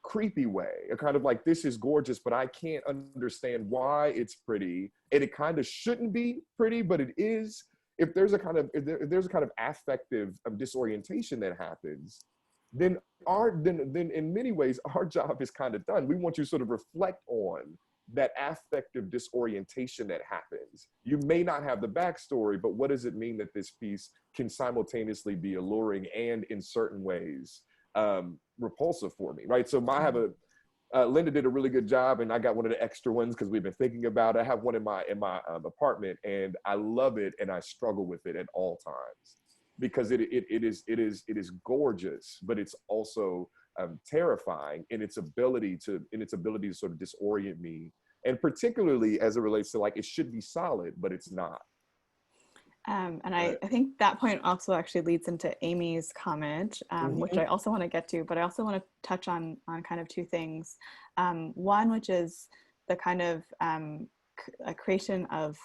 creepy way, a kind of like, this is gorgeous, but I can't understand why it's pretty, and it kind of shouldn't be pretty, but it is. If there's a kind of affective disorientation that happens, then in many ways our job is kind of done. We want you to sort of reflect on that affective disorientation that happens. You may not have the backstory, but what does it mean that this piece can simultaneously be alluring and in certain ways repulsive for me, right? So I have Linda did a really good job, and I got one of the extra ones because we've been thinking about it. I have one in my apartment, and I love it, and I struggle with it at all times because it is gorgeous, but it's also terrifying in its ability to sort of disorient me, and particularly as it relates to, like, it should be solid, but it's not. And I think that point also actually leads into Amy's comment, which I also want to get to, but I also want to touch on kind of two things. One, which is the kind of a creation of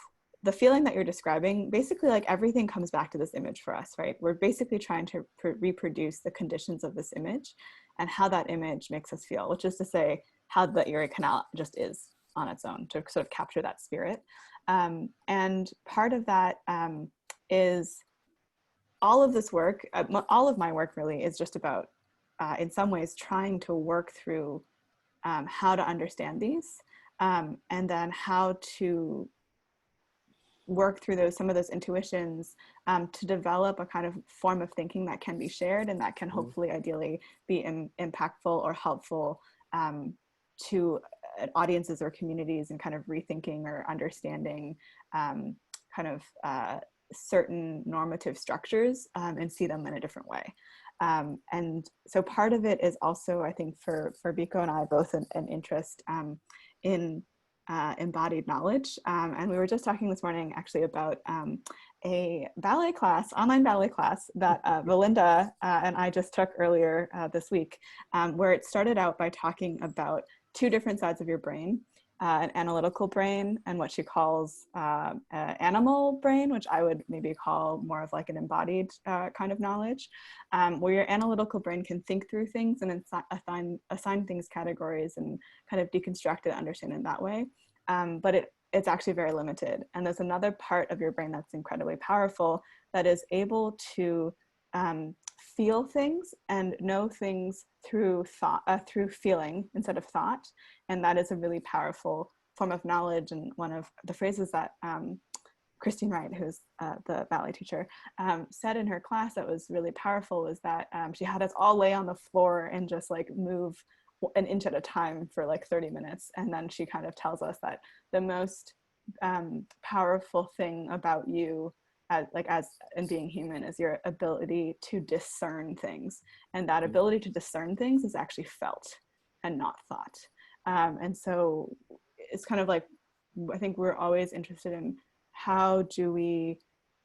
the feeling that you're describing. Basically, like, everything comes back to this image for us, right? We're basically trying to reproduce the conditions of this image and how that image makes us feel, which is to say how the Erie Canal just is on its own, to sort of capture that spirit. And part of that is all of this work, all of my work really is just about, in some ways, trying to work through how to understand these, and then how to work through some of those intuitions to develop a kind of form of thinking that can be shared and that can hopefully ideally be impactful or helpful to audiences or communities, and kind of rethinking or understanding kind of certain normative structures and see them in a different way. And so part of it is also, I think, for Biko and I both an interest in embodied knowledge. And we were just talking this morning actually about a ballet class, online ballet class that Belinda and I just took earlier this week, where it started out by talking about two different sides of your brain, an analytical brain and what she calls animal brain, which I would maybe call more of like an embodied kind of knowledge, where your analytical brain can think through things and assign things categories and kind of deconstruct it and understand it that way. But it's actually very limited. And there's another part of your brain that's incredibly powerful that is able to feel things and know things through through feeling instead of thought. And that is a really powerful form of knowledge. And one of the phrases that Christine Wright, who's the ballet teacher, said in her class that was really powerful was that she had us all lay on the floor and just like move an inch at a time for like 30 minutes. And then she kind of tells us that the most powerful thing about you as in being human is your ability to discern things. And that ability to discern things is actually felt and not thought. And so it's kind of like, I think we're always interested in how do we,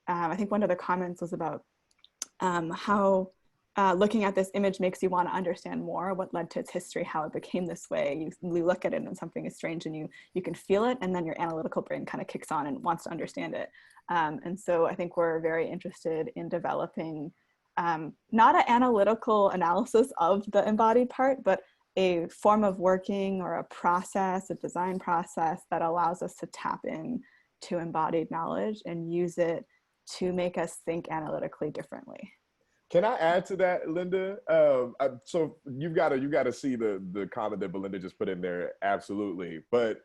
I think one of the comments was about how looking at this image makes you want to understand more what led to its history, how it became this way. You look at it and something is strange and you can feel it, and then your analytical brain kind of kicks on and wants to understand it. And so I think we're very interested in developing not an analytical analysis of the embodied part, but a form of working or a process, a design process that allows us to tap in to embodied knowledge and use it to make us think analytically differently. Can I add to that, Linda? So you've got to see the comment that Belinda just put in there, absolutely. But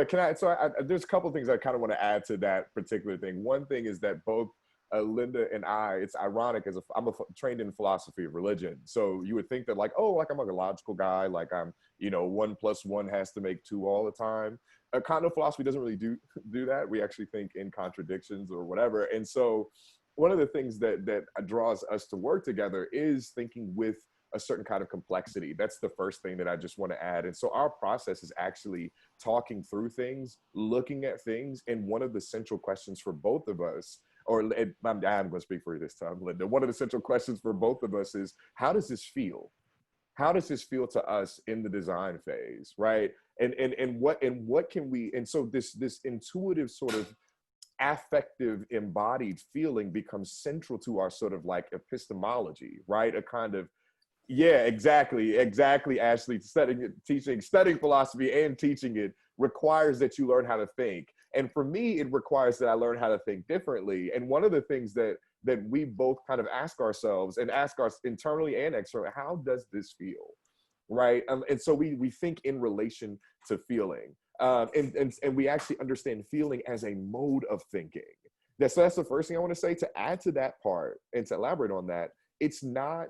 can I? So there's a couple of things I kind of want to add to that particular thing. One thing is that both Linda and I, it's ironic, I'm trained in philosophy of religion. So you would think that like, oh, like I'm like a logical guy, like I'm, 1 + 1 has to make 2 all the time. Kind of philosophy doesn't really do that. We actually think in contradictions or whatever. And so one of the things that draws us to work together is thinking with a certain kind of complexity. That's the first thing that I just want to add. And so our process is actually talking through things, looking at things. And one of the central questions for both of us, or I'm going to speak for you this time, Linda. One of the central questions for both of us is, how does this feel? How does this feel to us in the design phase, right? And what can we, and so this intuitive sort of affective embodied feeling becomes central to our sort of like epistemology, right? A kind of, yeah, exactly, Ashley. Studying philosophy and teaching it requires that you learn how to think. And for me, it requires that I learn how to think differently. And one of the things that we both kind of ask ourselves and ask us internally and externally, how does this feel, right? And so we think in relation to feeling. And we actually understand feeling as a mode of thinking. So that's the first thing I want to say. To add to that part and to elaborate on that, it's not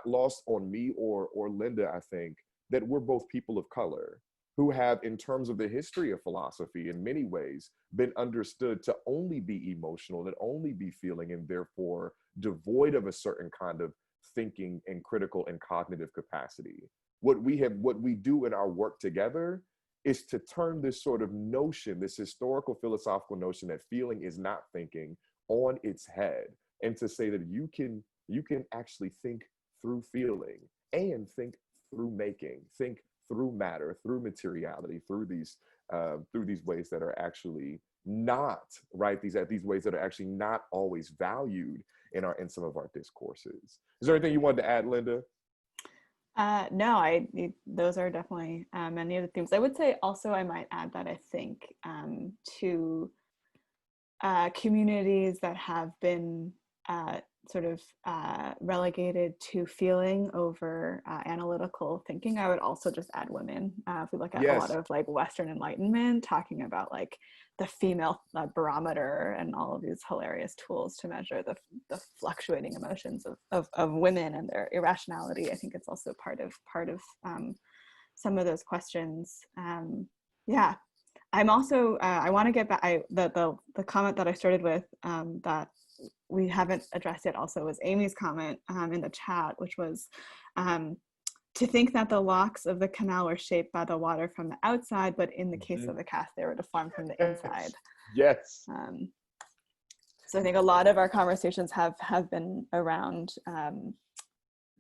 lost on me or Linda, I think, that we're both people of color who have, in terms of the history of philosophy, in many ways, been understood to only be emotional and only be feeling, and therefore devoid of a certain kind of thinking and critical and cognitive capacity. What we do in our work together is to turn this sort of notion, this historical philosophical notion that feeling is not thinking, on its head, and to say that you can actually think through feeling and think through making, think through matter, through materiality, through these ways that are actually not right, these ways that are actually not always valued in some of our discourses. Is there anything you wanted to add, Linda? No, those are definitely many of the themes. I would say also I might add that I think to communities that have been sort of relegated to feeling over analytical thinking, I would also just add women. If we look at a lot of like Western Enlightenment, talking about like the female barometer and all of these hilarious tools to measure the fluctuating emotions of women and their irrationality, I think it's also part of some of those questions. Yeah, I'm also I want to get back. The comment that I started with that we haven't addressed yet also was Amy's comment in the chat, which was to think that the locks of the canal were shaped by the water from the outside, but in the case of the cast, they were deformed from the inside. Yes. So I think a lot of our conversations have been around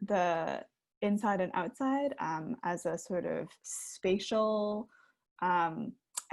the inside and outside as a sort of spatial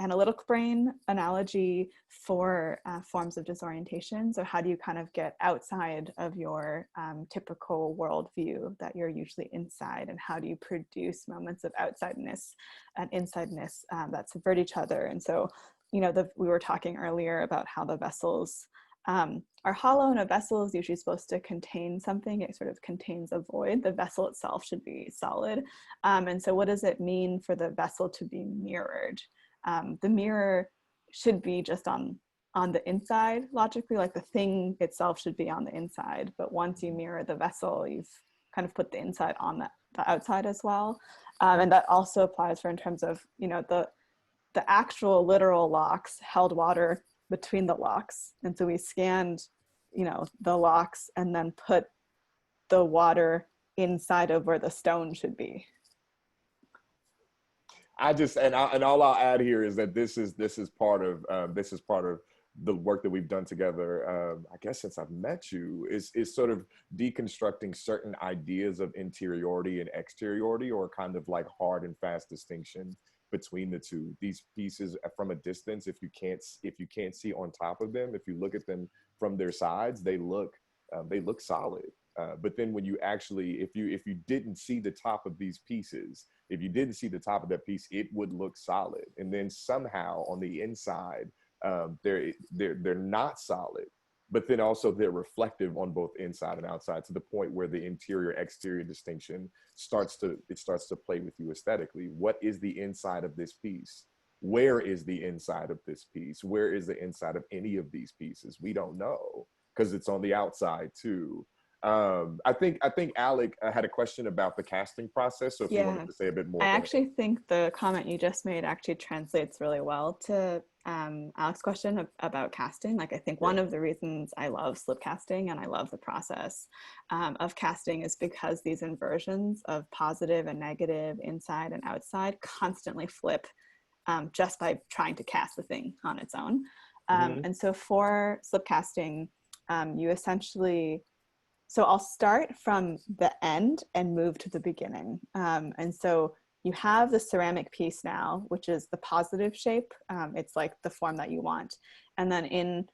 analytical brain analogy for forms of disorientation. So how do you kind of get outside of your typical worldview that you're usually inside, and how do you produce moments of outsideness and insideness that subvert each other? And so, you know, we were talking earlier about how the vessels are hollow, and a vessel is usually supposed to contain something. It sort of contains a void. The vessel itself should be solid. And so what does it mean for the vessel to be mirrored? The mirror should be just on the inside, logically, like the thing itself should be on the inside. But once you mirror the vessel, you've kind of put the inside on the outside as well. And that also applies in terms of, you know, the actual literal locks held water between the locks. And so we scanned, you know, the locks and then put the water inside of where the stone should be. And all I'll add here is that this is part of the work that we've done together. I guess since I've met you, is sort of deconstructing certain ideas of interiority and exteriority, or kind of like hard and fast distinction between the two. These pieces from a distance, if you can't see on top of them, if you look at them from their sides, they look solid. But then when you actually, if you didn't see the top of these pieces, if you didn't see the top of that piece, it would look solid. And then somehow on the inside, they're not solid, but then also they're reflective on both inside and outside, to the point where the interior exterior distinction starts to play with you aesthetically. What is the inside of this piece? Where is the inside of this piece? Where is the inside of any of these pieces? We don't know, because it's on the outside too. I think Alec had a question about the casting process. So if you wanted to say a bit more. I actually think the comment you just made actually translates really well to Alec's question about casting. Like, I think one of the reasons I love slip casting and I love the process of casting is because these inversions of positive and negative, inside and outside, constantly flip just by trying to cast the thing on its own. And so for slip casting, you essentially, so I'll start from the end and move to the beginning. And so you have the ceramic piece now, which is the positive shape. It's like the form that you want. And then in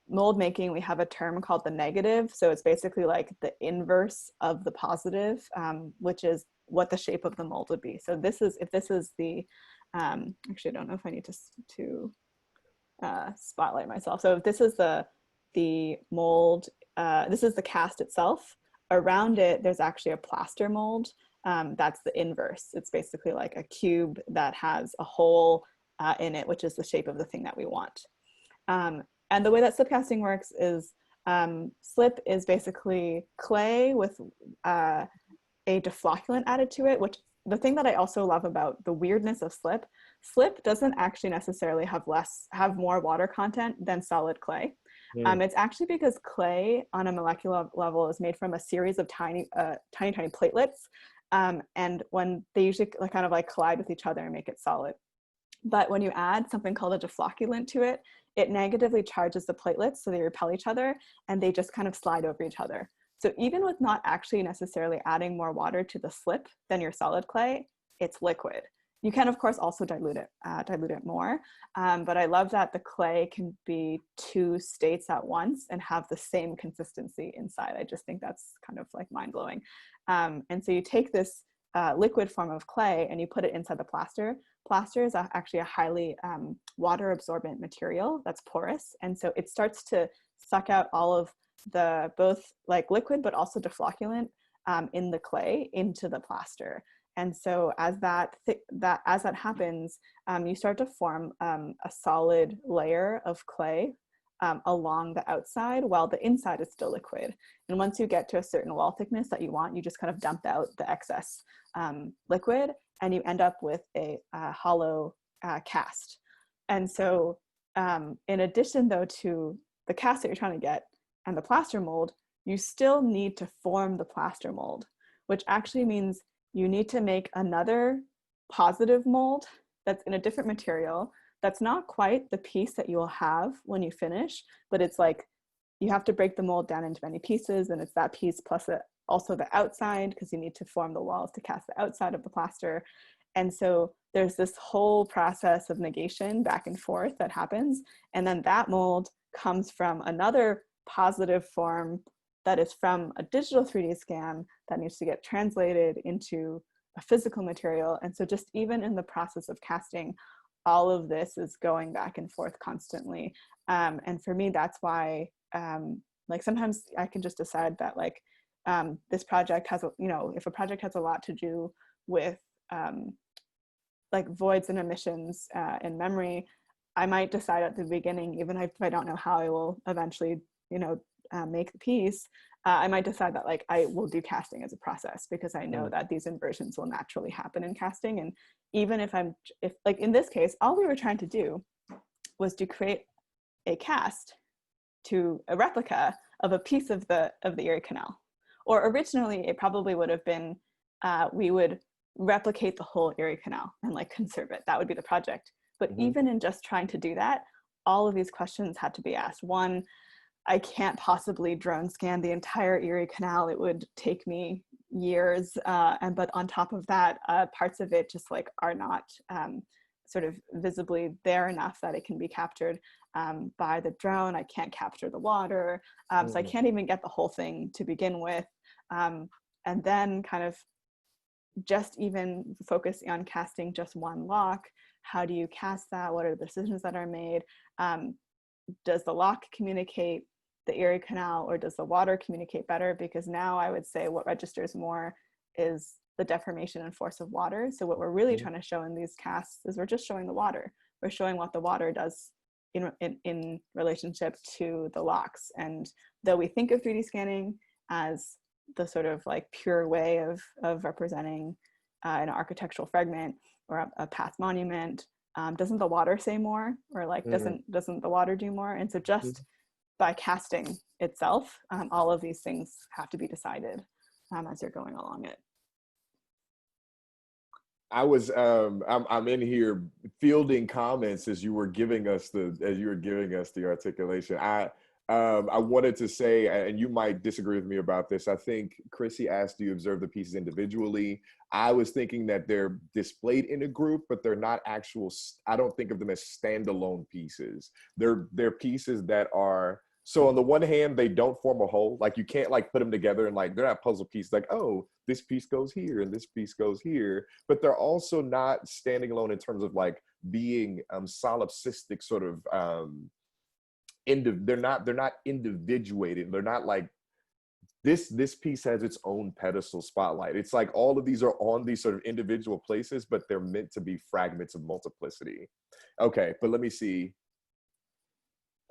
mold making, we have a term called the negative. So it's basically like the inverse of the positive, which is what the shape of the mold would be. So this is, if this is the, actually, I don't know if I need to spotlight myself. So if this is the mold, this is the cast itself. Around it, there's actually a plaster mold. that's the inverse. It's basically like a cube that has a hole in it, which is the shape of the thing that we want. And the way that slip casting works is slip is basically clay with a deflocculant added to it, which the thing that I also love about the weirdness of slip doesn't actually necessarily have more water content than solid clay. It's actually because clay on a molecular level is made from a series of tiny platelets. And when they usually kind of like collide with each other and make it solid. But when you add something called a deflocculant to it, it negatively charges the platelets so they repel each other and they just kind of slide over each other. So even with not actually necessarily adding more water to the slip than your solid clay, it's liquid. You can, of course, also dilute it more. But I love that the clay can be two states at once and have the same consistency inside. I just think that's kind of like mind-blowing. And so you take this liquid form of clay and you put it inside the plaster. Plaster is actually a highly water absorbent material that's porous. And so it starts to suck out all of the both like liquid, but also deflocculant in the clay into the plaster. And so as that happens, you start to form a solid layer of clay along the outside while the inside is still liquid. And once you get to a certain wall thickness that you want, you just kind of dump out the excess liquid and you end up with a hollow cast. And so in addition though to the cast that you're trying to get and the plaster mold, you still need to form the plaster mold, which actually means you need to make another positive mold that's in a different material. That's not quite the piece that you will have when you finish, but it's like you have to break the mold down into many pieces, and it's that piece plus also the outside, because you need to form the walls to cast the outside of the plaster. And so there's this whole process of negation back and forth that happens, and then that mold comes from another positive form that is from a digital 3D scan that needs to get translated into a physical material. And so just even in the process of casting, all of this is going back and forth constantly. And for me, that's why, like sometimes I can just decide that like this project has, if a project has a lot to do with like voids and emissions in memory, I might decide at the beginning, even if I don't know how I will eventually, make the piece, I might decide that like I will do casting as a process because I know that these inversions will naturally happen in casting. And even if like in this case, all we were trying to do was to create a cast to a replica of a piece of the Erie Canal. Or originally it probably would have been, we would replicate the whole Erie Canal and like conserve it. That would be the project. But even in just trying to do that, all of these questions had to be asked. One, I can't possibly drone scan the entire Erie Canal. It would take me years. But on top of that, parts of it just like are not sort of visibly there enough that it can be captured by the drone. I can't capture the water. So I can't even get the whole thing to begin with. And then kind of just even focusing on casting just one lock. How do you cast that? What are the decisions that are made? Does the lock communicate the Erie Canal, or does the water communicate better? Because now I would say what registers more is the deformation and force of water. So what we're really trying to show in these casts is we're just showing the water. We're showing what the water does in relationship to the locks. And though we think of 3D scanning as the sort of like pure way of representing an architectural fragment or a past monument, doesn't the water say more? Or like doesn't the water do more? And so just by casting itself, all of these things have to be decided as you're going along it. I'm in here fielding comments as you were giving us the articulation. I wanted to say, and you might disagree with me about this, I think Chrissy asked, do you observe the pieces individually? I was thinking that they're displayed in a group, but they're not I don't think of them as standalone pieces. They're pieces that are, so on the one hand, they don't form a whole. Like you can't like put them together and like, they're not puzzle pieces like, oh, this piece goes here and this piece goes here, but they're also not standing alone in terms of like being solipsistic sort of, they're not individuated. They're not like this piece has its own pedestal spotlight. It's like all of these are on these sort of individual places, but they're meant to be fragments of multiplicity. Okay, but let me see.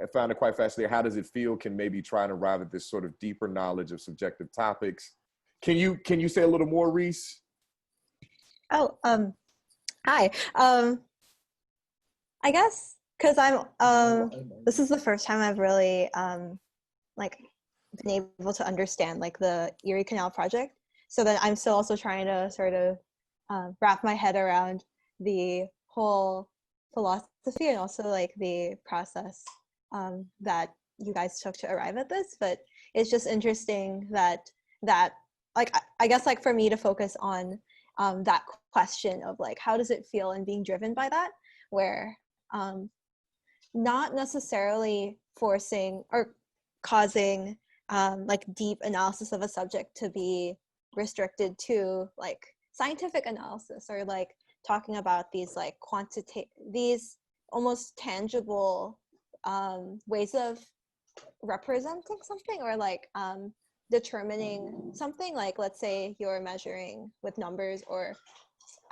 I found it quite fascinating. How does it feel? Can maybe try and arrive at this sort of deeper knowledge of subjective topics. Can you say a little more, Reese? Oh, hi. I guess because I'm this is the first time I've really like been able to understand like the Erie Canal project. So then I'm still also trying to sort of wrap my head around the whole philosophy and also like the process that you guys took to arrive at this. But it's just interesting that like I guess like for me to focus on that question of like how does it feel and being driven by that, where not necessarily forcing or causing like deep analysis of a subject to be restricted to like scientific analysis, or like talking about these like these almost tangible ways of representing something, or like determining something, like let's say you're measuring with numbers or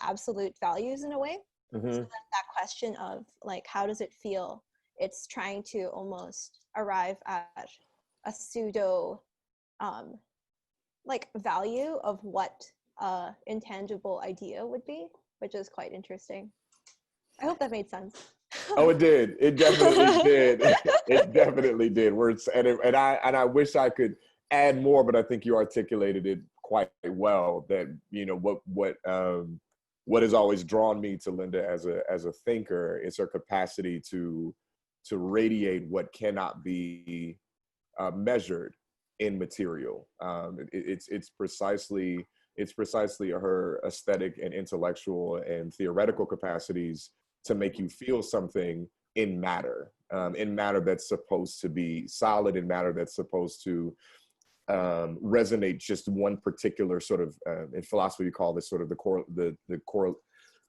absolute values in a way. So then that question of like how does it feel, it's trying to almost arrive at a pseudo like value of what intangible idea would be, which is quite interesting. I hope that made sense. Oh, it did. It definitely did. It definitely did. Words, and I wish I could add more, but I think you articulated it quite well. That you know what has always drawn me to Linda as a thinker is her capacity to radiate what cannot be measured in material. It's precisely her aesthetic and intellectual and theoretical capacities to make you feel something in matter that's supposed to be solid, in matter that's supposed to resonate just one particular sort of, in philosophy you call this sort of the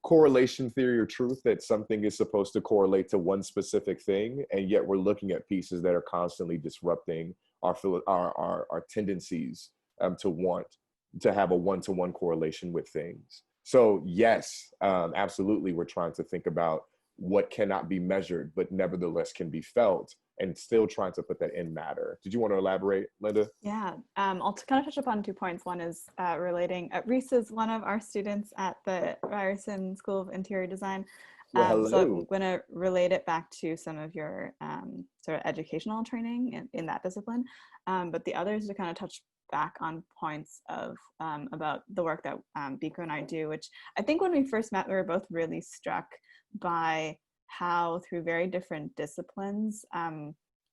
correlation theory or truth, that something is supposed to correlate to one specific thing, and yet we're looking at pieces that are constantly disrupting our tendencies to want to have a one-to-one correlation with things. So yes, absolutely, we're trying to think about what cannot be measured, but nevertheless can be felt, and still trying to put that in matter. Did you want to elaborate, Linda? Yeah, I'll kind of touch upon 2 points. One is relating, Reese is one of our students at the Ryerson School of Interior Design. Well, hello. So I'm going to relate it back to some of your sort of educational training in that discipline. But the other is to kind of touch back on points of about the work that Biko and I do, which I think when we first met, we were both really struck by how through very different disciplines,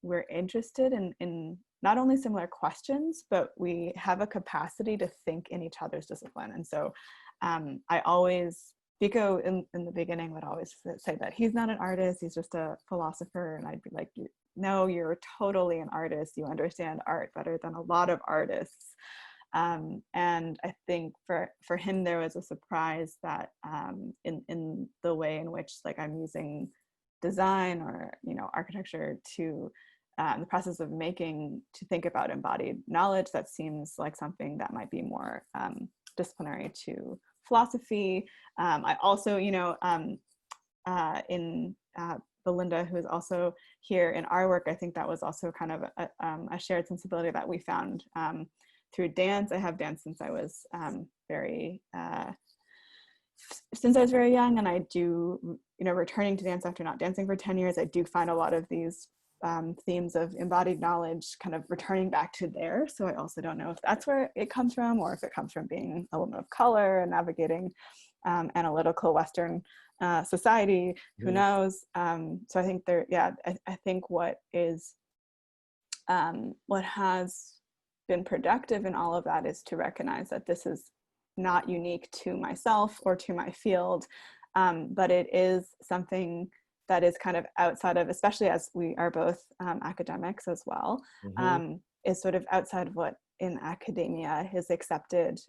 we're interested in not only similar questions, but we have a capacity to think in each other's discipline. And so Biko in the beginning would always say that he's not an artist, he's just a philosopher. And I'd be like, no, you're totally an artist. You understand art better than a lot of artists. And I think for him, there was a surprise that in the way in which like I'm using design or architecture to the process of making to think about embodied knowledge, that seems like something that might be more disciplinary to philosophy. I also in Belinda, who is also here in our work, I think that was also kind of a shared sensibility that we found through dance. I have danced since I was very young, and I do, returning to dance after not dancing for 10 years, I do find a lot of these themes of embodied knowledge kind of returning back to there. So I also don't know if that's where it comes from, or if it comes from being a woman of color and navigating analytical Western society, who knows. So I think I think what has been productive in all of that is to recognize that this is not unique to myself or to my field, but it is something that is kind of outside of, especially as we are both academics as well, is sort of outside of what in academia is accepted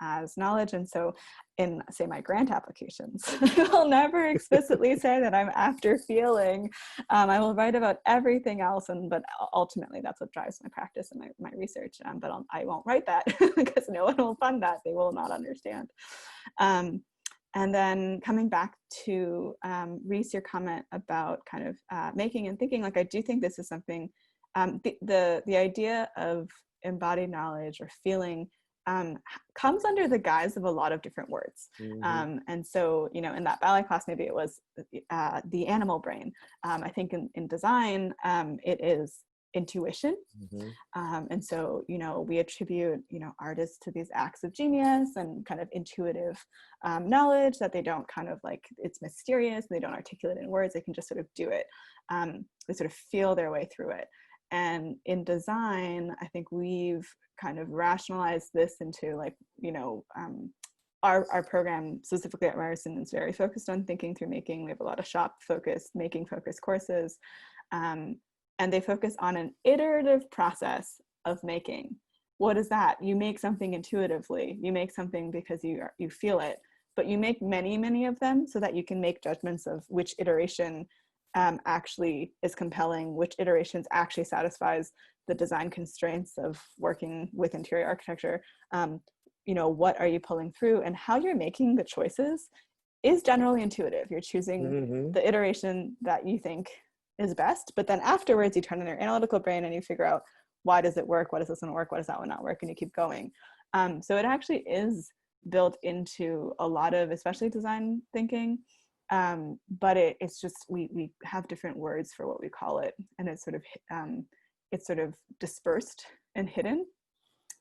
as knowledge. And so in, say, my grant applications, I will never explicitly say that I'm after feeling. I will write about everything else, but ultimately that's what drives my practice and my research. But I won't write that because no one will fund that. They will not understand. And then coming back to Reese, your comment about kind of making and thinking, like I do think this is something, the idea of embodied knowledge or feeling comes under the guise of a lot of different words. And so, you know, in that ballet class, maybe it was the animal brain. I think in design, it is intuition. And so, you know, we attribute, you know, artists to these acts of genius and kind of intuitive knowledge that they don't kind of like, it's mysterious, they don't articulate in words, they can just sort of do it. They sort of feel their way through it. And in design, I think we've kind of rationalized this into like, you know, our program specifically at Ryerson is very focused on thinking through making. We have a lot of shop focused, making focused courses. And they focus on an iterative process of making. What is that? You make something intuitively. You make something because you feel it, but you make many, many of them so that you can make judgments of which iteration actually is compelling, which iterations actually satisfies the design constraints of working with interior architecture. You know, what are you pulling through, and how you're making the choices is generally intuitive. You're choosing the iteration that you think is best, but then afterwards you turn on your analytical brain and you figure out, why does it work? What does this one work? What does that one not work? And you keep going. So it actually is built into a lot of, especially design thinking. But it's just, we have different words for what we call it, and it's sort of dispersed and hidden,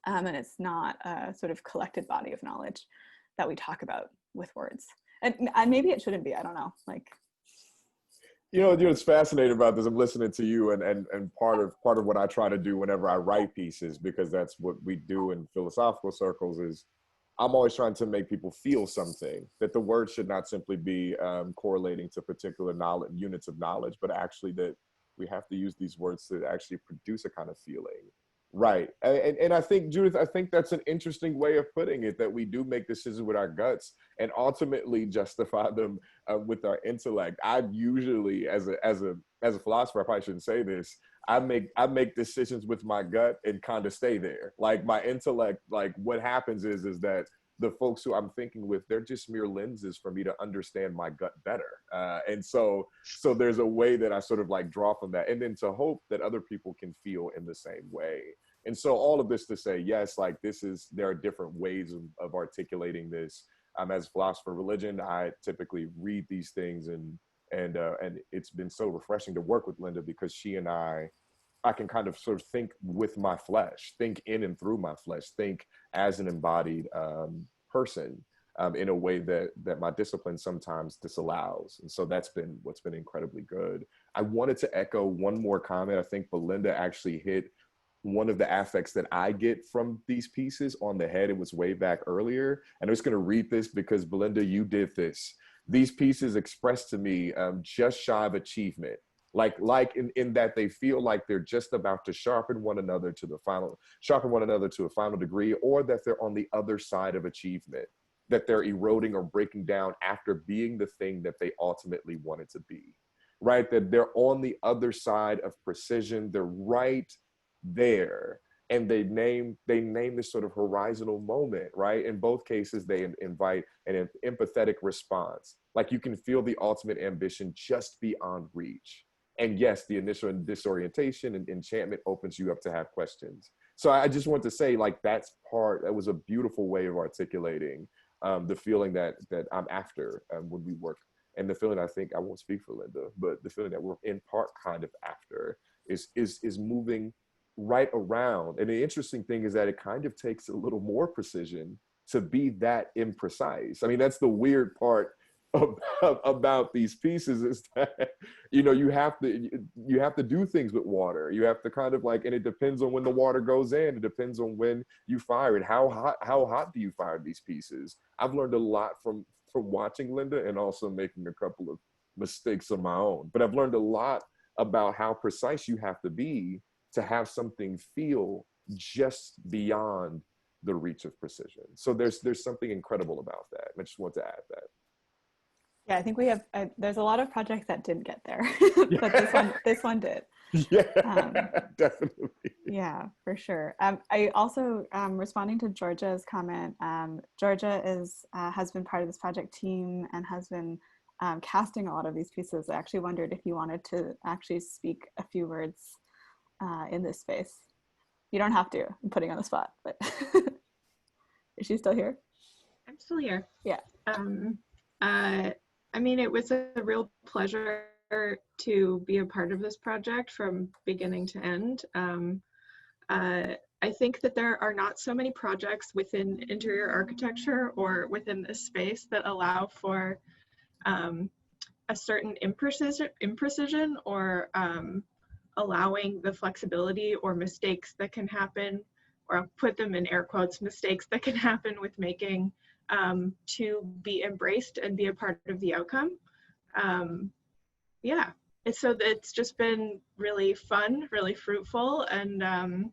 and it's not a sort of collected body of knowledge that we talk about with words. And maybe it shouldn't be, I don't know, like. You know, what's fascinating about this, I'm listening to you, and part of what I try to do whenever I write pieces, because that's what we do in philosophical circles, is I'm always trying to make people feel something, that the word should not simply be correlating to particular knowledge, units of knowledge, but actually that we have to use these words to actually produce a kind of feeling. Right. And I think, Judith, I think that's an interesting way of putting it, that we do make decisions with our guts and ultimately justify them with our intellect. I usually, as a philosopher, I probably shouldn't say this, I make decisions with my gut and kind of stay there. Like my intellect, like what happens is that the folks who I'm thinking with, they're just mere lenses for me to understand my gut better. And so there's a way that I sort of like draw from that, and then to hope that other people can feel in the same way. And so all of this to say, yes, like there are different ways of articulating this. As a philosopher of religion, I typically read these things, and it's been so refreshing to work with Linda, because she and I can kind of sort of think with my flesh, think in and through my flesh, think as an embodied person in a way that my discipline sometimes disallows. And so that's been what's been incredibly good. I wanted to echo one more comment. I think Belinda actually hit one of the affects that I get from these pieces on the head. It was way back earlier. And I'm just going to read this because, Belinda, you did this. These pieces express to me just shy of achievement. Like in that they feel like they're just about to sharpen one another to a final degree, or that they're on the other side of achievement, that they're eroding or breaking down after being the thing that they ultimately wanted to be, right? That they're on the other side of precision. They're right there. And they name this sort of horizontal moment, right? In both cases, they invite an empathetic response. Like you can feel the ultimate ambition just beyond reach. And yes, the initial disorientation and enchantment opens you up to have questions. So I just want to say, like, that was a beautiful way of articulating the feeling that I'm after when we work. And the feeling, I think, I won't speak for Linda, but the feeling that we're in part kind of after is moving right around. And the interesting thing is that it kind of takes a little more precision to be that imprecise. I mean, that's the weird part about these pieces, is that, you know, you have to do things with water. You have to kind of like, and it depends on when the water goes in. It depends on when you fire it. How hot do you fire these pieces? I've learned a lot from watching Linda, and also making a couple of mistakes of my own. But I've learned a lot about how precise you have to be to have something feel just beyond the reach of precision. So there's something incredible about that. I just want to add that. Yeah, I think we have, there's a lot of projects that didn't get there, but this one did. Yeah, definitely. Yeah, for sure. I also, responding to Georgia's comment, Georgia has been part of this project team and has been casting a lot of these pieces. I actually wondered if you wanted to actually speak a few words in this space. You don't have to, I'm putting you on the spot, but is she still here? I'm still here. Yeah. I mean, it was a real pleasure to be a part of this project from beginning to end. I think that there are not so many projects within interior architecture or within this space that allow for a certain imprecision or allowing the flexibility or mistakes that can happen, or I'll put them in air quotes, mistakes that can happen with making to be embraced and be a part of the outcome. Yeah, so it's just been really fun, really fruitful, and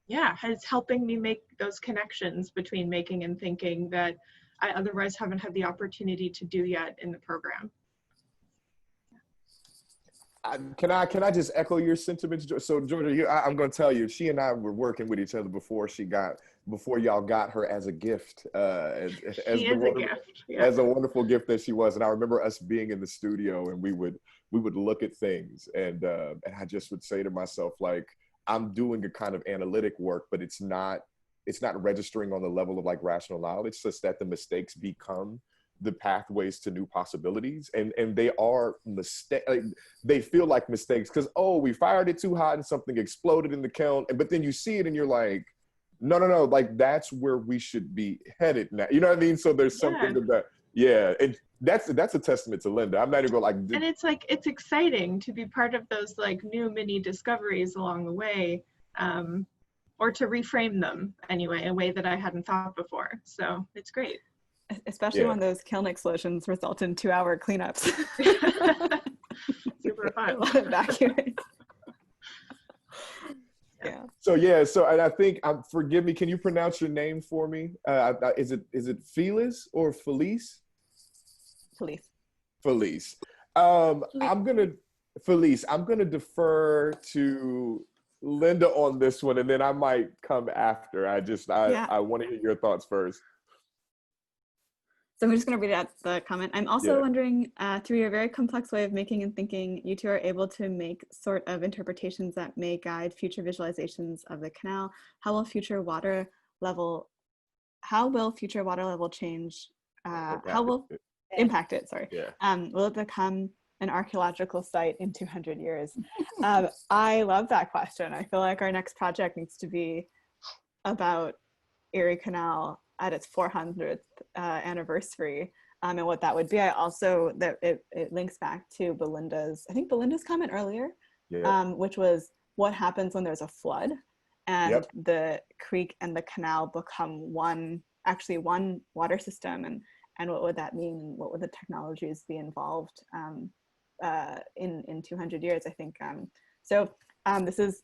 yeah, it's helping me make those connections between making and thinking that I otherwise haven't had the opportunity to do yet in the program. Can I just echo your sentiments? So Georgia, I'm going to tell you, she and I were working with each other before y'all got her as a gift, as a wonderful gift that she was. And I remember us being in the studio, and we would look at things, and I just would say to myself, like, I'm doing a kind of analytic work, but it's not registering on the level of like rational knowledge. It's just that the mistakes become the pathways to new possibilities, and they are they feel like mistakes because, oh, we fired it too hot and something exploded in the kiln, but then you see it and you're like, no, like that's where we should be headed now, you know what I mean? So there's something about, yeah, and that's a testament to Linda. I'm not even going and it's like, it's exciting to be part of those like new mini discoveries along the way, or to reframe them anyway, in a way that I hadn't thought before. So it's great. Especially when those kiln explosions result in 2-hour cleanups. Super fun. Evacuate. Yeah. So and I think, forgive me, can you pronounce your name for me? Is it Felice or Felice? Felice. I'm gonna defer to Linda on this one, and then I might come after. I want to hear your thoughts first. So I'm just going to read out the comment. I'm also wondering, through your very complex way of making and thinking, you two are able to make sort of interpretations that may guide future visualizations of the canal. How will future water level change? How will impact it? Sorry. Yeah. Will it become an archaeological site in 200 years? I love that question. I feel like our next project needs to be about Erie Canal at its 400th anniversary, and what that would be. I also, that it links back to Belinda's comment earlier, which was what happens when there's a flood and the creek and the canal become one water system, and what would that mean, and what would the technologies be involved in 200 years, I think. This is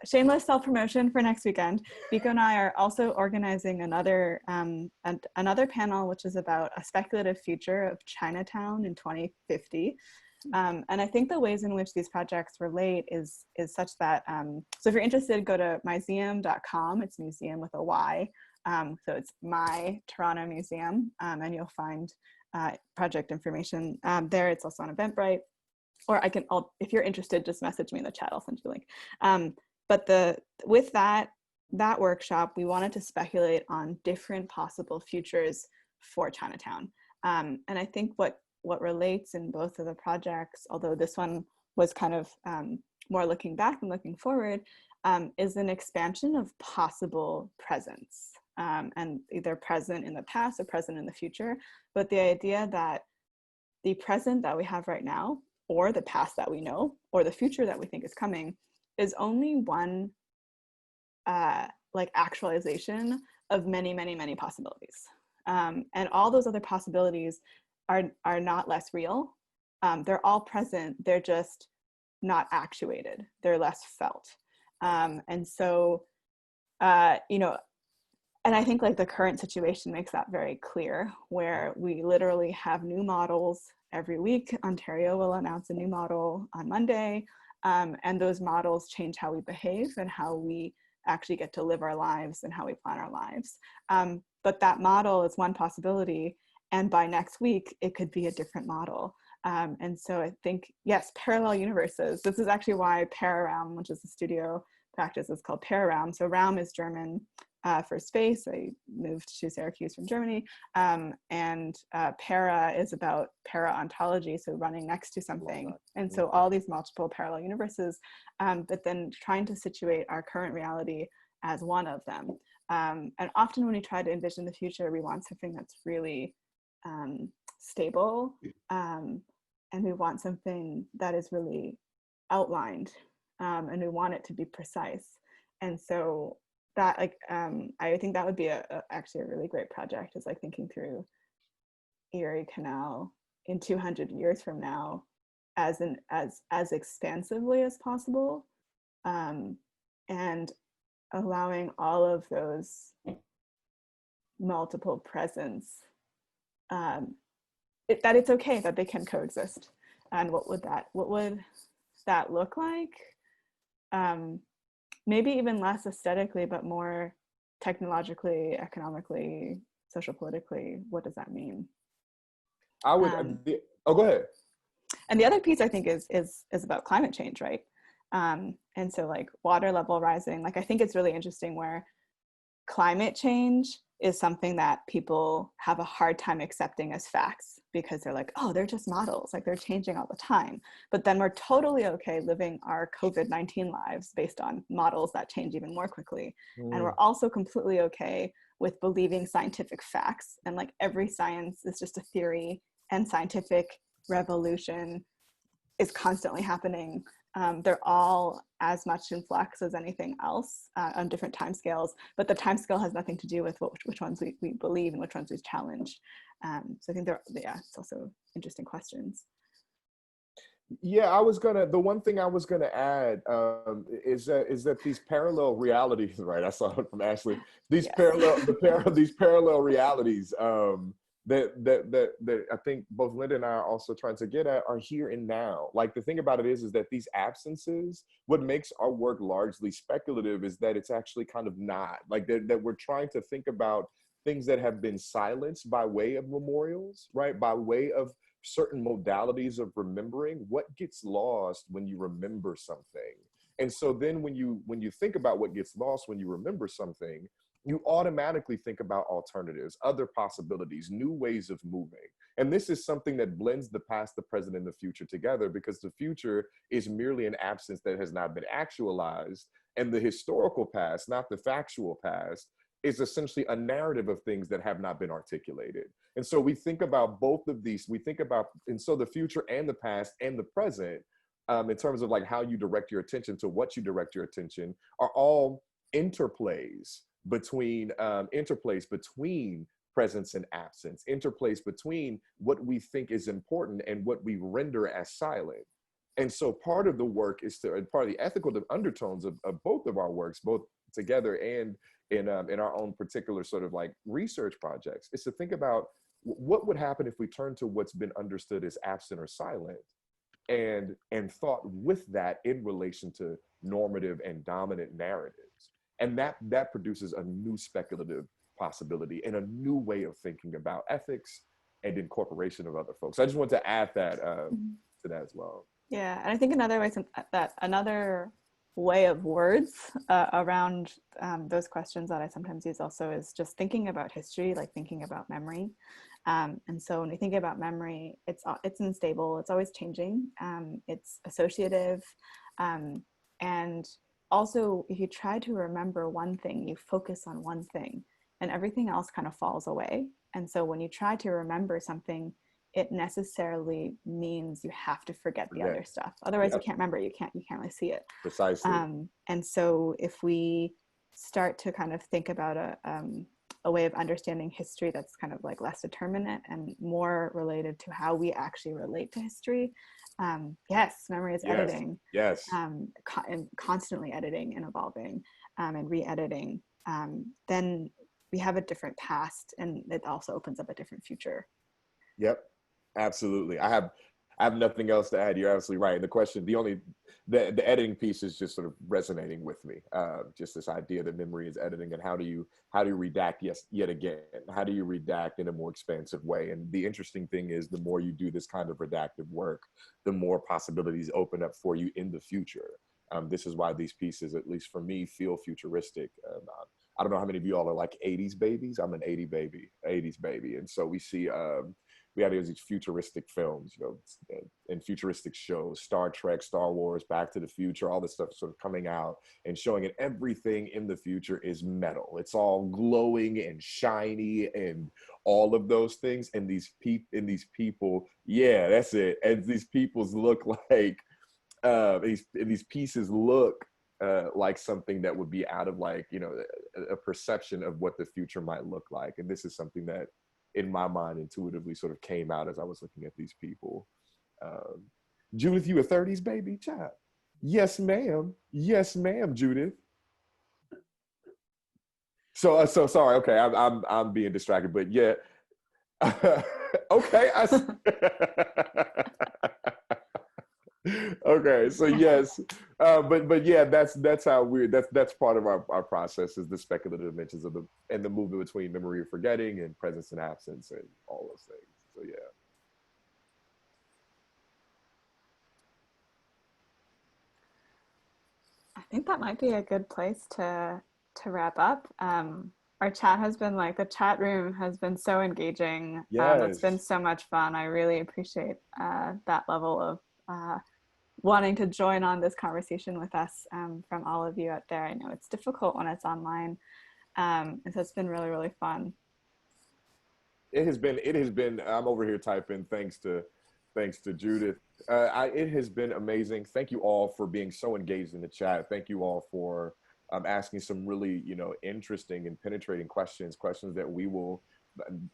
shameless self-promotion for next weekend. Biko and I are also organizing another panel, which is about a speculative future of Chinatown in 2050. And I think the ways in which these projects relate is such that, so if you're interested, go to myseum.com. It's museum with a Y. So it's My Toronto Museum, and you'll find project information there. It's also on Eventbrite. Or if you're interested, just message me in the chat. I'll send you the link. But with that workshop, we wanted to speculate on different possible futures for Chinatown. And I think what relates in both of the projects, although this one was kind of more looking back and looking forward, is an expansion of possible presence, and either present in the past or present in the future. But the idea that the present that we have right now, or the past that we know, or the future that we think is coming, is only one actualization of many, many, many possibilities. And all those other possibilities are not less real. They're all present, they're just not actuated. They're less felt. And so you know, and I think like the current situation makes that very clear, where we literally have new models every week. Ontario will announce a new model on Monday, and those models change how we behave and how we actually get to live our lives and how we plan our lives. But that model is one possibility, and by next week, it could be a different model. And so I think, yes, parallel universes. This is actually why Pararaum, which is the studio practice, is called Pararaum. So Raum is German for space. I moved to Syracuse from Germany. And para is about para-ontology, so running next to something. And so all these multiple parallel universes, but then trying to situate our current reality as one of them. And often when we try to envision the future, we want something that's really stable, and we want something that is really outlined, and we want it to be precise. And so that, like, I think that would be actually a really great project, is like thinking through Erie Canal in 200 years from now as expansively as possible, and allowing all of those multiple presents, that it's okay that they can coexist. And what would that look like? Maybe even less aesthetically, but more technologically, economically, social politically. What does that mean? I would. Go ahead. And the other piece, I think, is about climate change, right? And so, like, water level rising. Like, I think it's really interesting where climate change is something that people have a hard time accepting as facts, because they're like, oh, they're just models, like they're changing all the time. But then we're totally okay living our COVID-19 lives based on models that change even more quickly. And we're also completely okay with believing scientific facts, and like every science is just a theory, and scientific revolution is constantly happening. They're all as much in flux as anything else, on different timescales, but the timescale has nothing to do with which ones we believe and which ones we challenge. So I think it's also interesting questions. Yeah, the one thing I was gonna add is that these parallel realities, right? I saw it from Ashley. These parallel realities that I think both Linda and I are also trying to get at are here and now. Like, the thing about it is that these absences, what makes our work largely speculative is that it's actually kind of not. Like, that we're trying to think about things that have been silenced by way of memorials, right? By way of certain modalities of remembering. What gets lost when you remember something? And so then when you think about what gets lost when you remember something, you automatically think about alternatives, other possibilities, new ways of moving. And this is something that blends the past, the present, and the future together, because the future is merely an absence that has not been actualized. And the historical past, not the factual past, is essentially a narrative of things that have not been articulated. And so we think about both of these. And so the future and the past and the present, in terms of like how you direct your attention to what you direct your attention, are all interplays between presence and absence, interplays between what we think is important and what we render as silent. And so part of the work part of the ethical undertones of both of our works, both together and in our own particular sort of like research projects, is to think about what would happen if we turn to what's been understood as absent or silent, and thought with that in relation to normative and dominant narratives. And that produces a new speculative possibility and a new way of thinking about ethics and incorporation of other folks. I just want to add that to that as well. Yeah, and I think another way of words around those questions that I sometimes use also is just thinking about history, like thinking about memory. And so when we think about memory, it's unstable, it's always changing, it's associative, and also, if you try to remember one thing, you focus on one thing, and everything else kind of falls away. And so when you try to remember something, it necessarily means you have to forget the other stuff. Otherwise, you can't remember. You can't really see it. Precisely. And so if we start to kind of think about a way of understanding history that's kind of like less determinate and more related to how we actually relate to history. Yes, memory is editing. Yes. And constantly editing and evolving. and re-editing, then we have a different past, and it also opens up a different future. Yep, absolutely. I have nothing else to add. You're absolutely right. The question, the editing piece is just sort of resonating with me. Just this idea that memory is editing, and how do you redact yet again? How do you redact in a more expansive way? And the interesting thing is, the more you do this kind of redactive work, the more possibilities open up for you in the future. This is why these pieces, at least for me, feel futuristic. I don't know how many of you all are like 80s babies. I'm an 80s baby. And so we see, we have these futuristic films, you know, and futuristic shows, Star Trek, Star Wars, Back to the Future, all this stuff sort of coming out and showing it. Everything in the future is metal. It's all glowing and shiny and all of those things. And these people, yeah, that's it. And these peoples look like, these pieces look like something that would be out of, like, you know, a perception of what the future might look like. And this is something that in my mind intuitively sort of came out as I was looking at these people. Judith, you a 30s baby? Child. Yes, ma'am. Yes, ma'am, Judith. So sorry. Okay, I'm being distracted, but yeah. Okay. Okay, so yes, but yeah, that's how that's part of our process, is the speculative dimensions of the movement between memory and forgetting and presence and absence and all those things. So yeah. I think that might be a good place to wrap up. Our chat has been, like, the chat room has been so engaging. Yes. It's been so much fun. I really appreciate that level of wanting to join on this conversation with us from all of you out there. I know it's difficult when it's online. So it's been really, really fun. It has been, I'm over here typing, thanks to Judith. It has been amazing. Thank you all for being so engaged in the chat. Thank you all for asking some really, you know, interesting and penetrating questions that we will,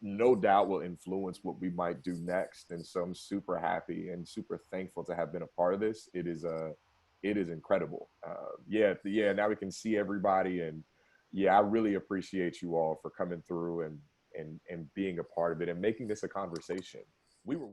no doubt, will influence what we might do next. And so I'm super happy and super thankful to have been a part of this. It is incredible. Yeah, now we can see everybody, and yeah, I really appreciate you all for coming through and being a part of it and making this a conversation. We were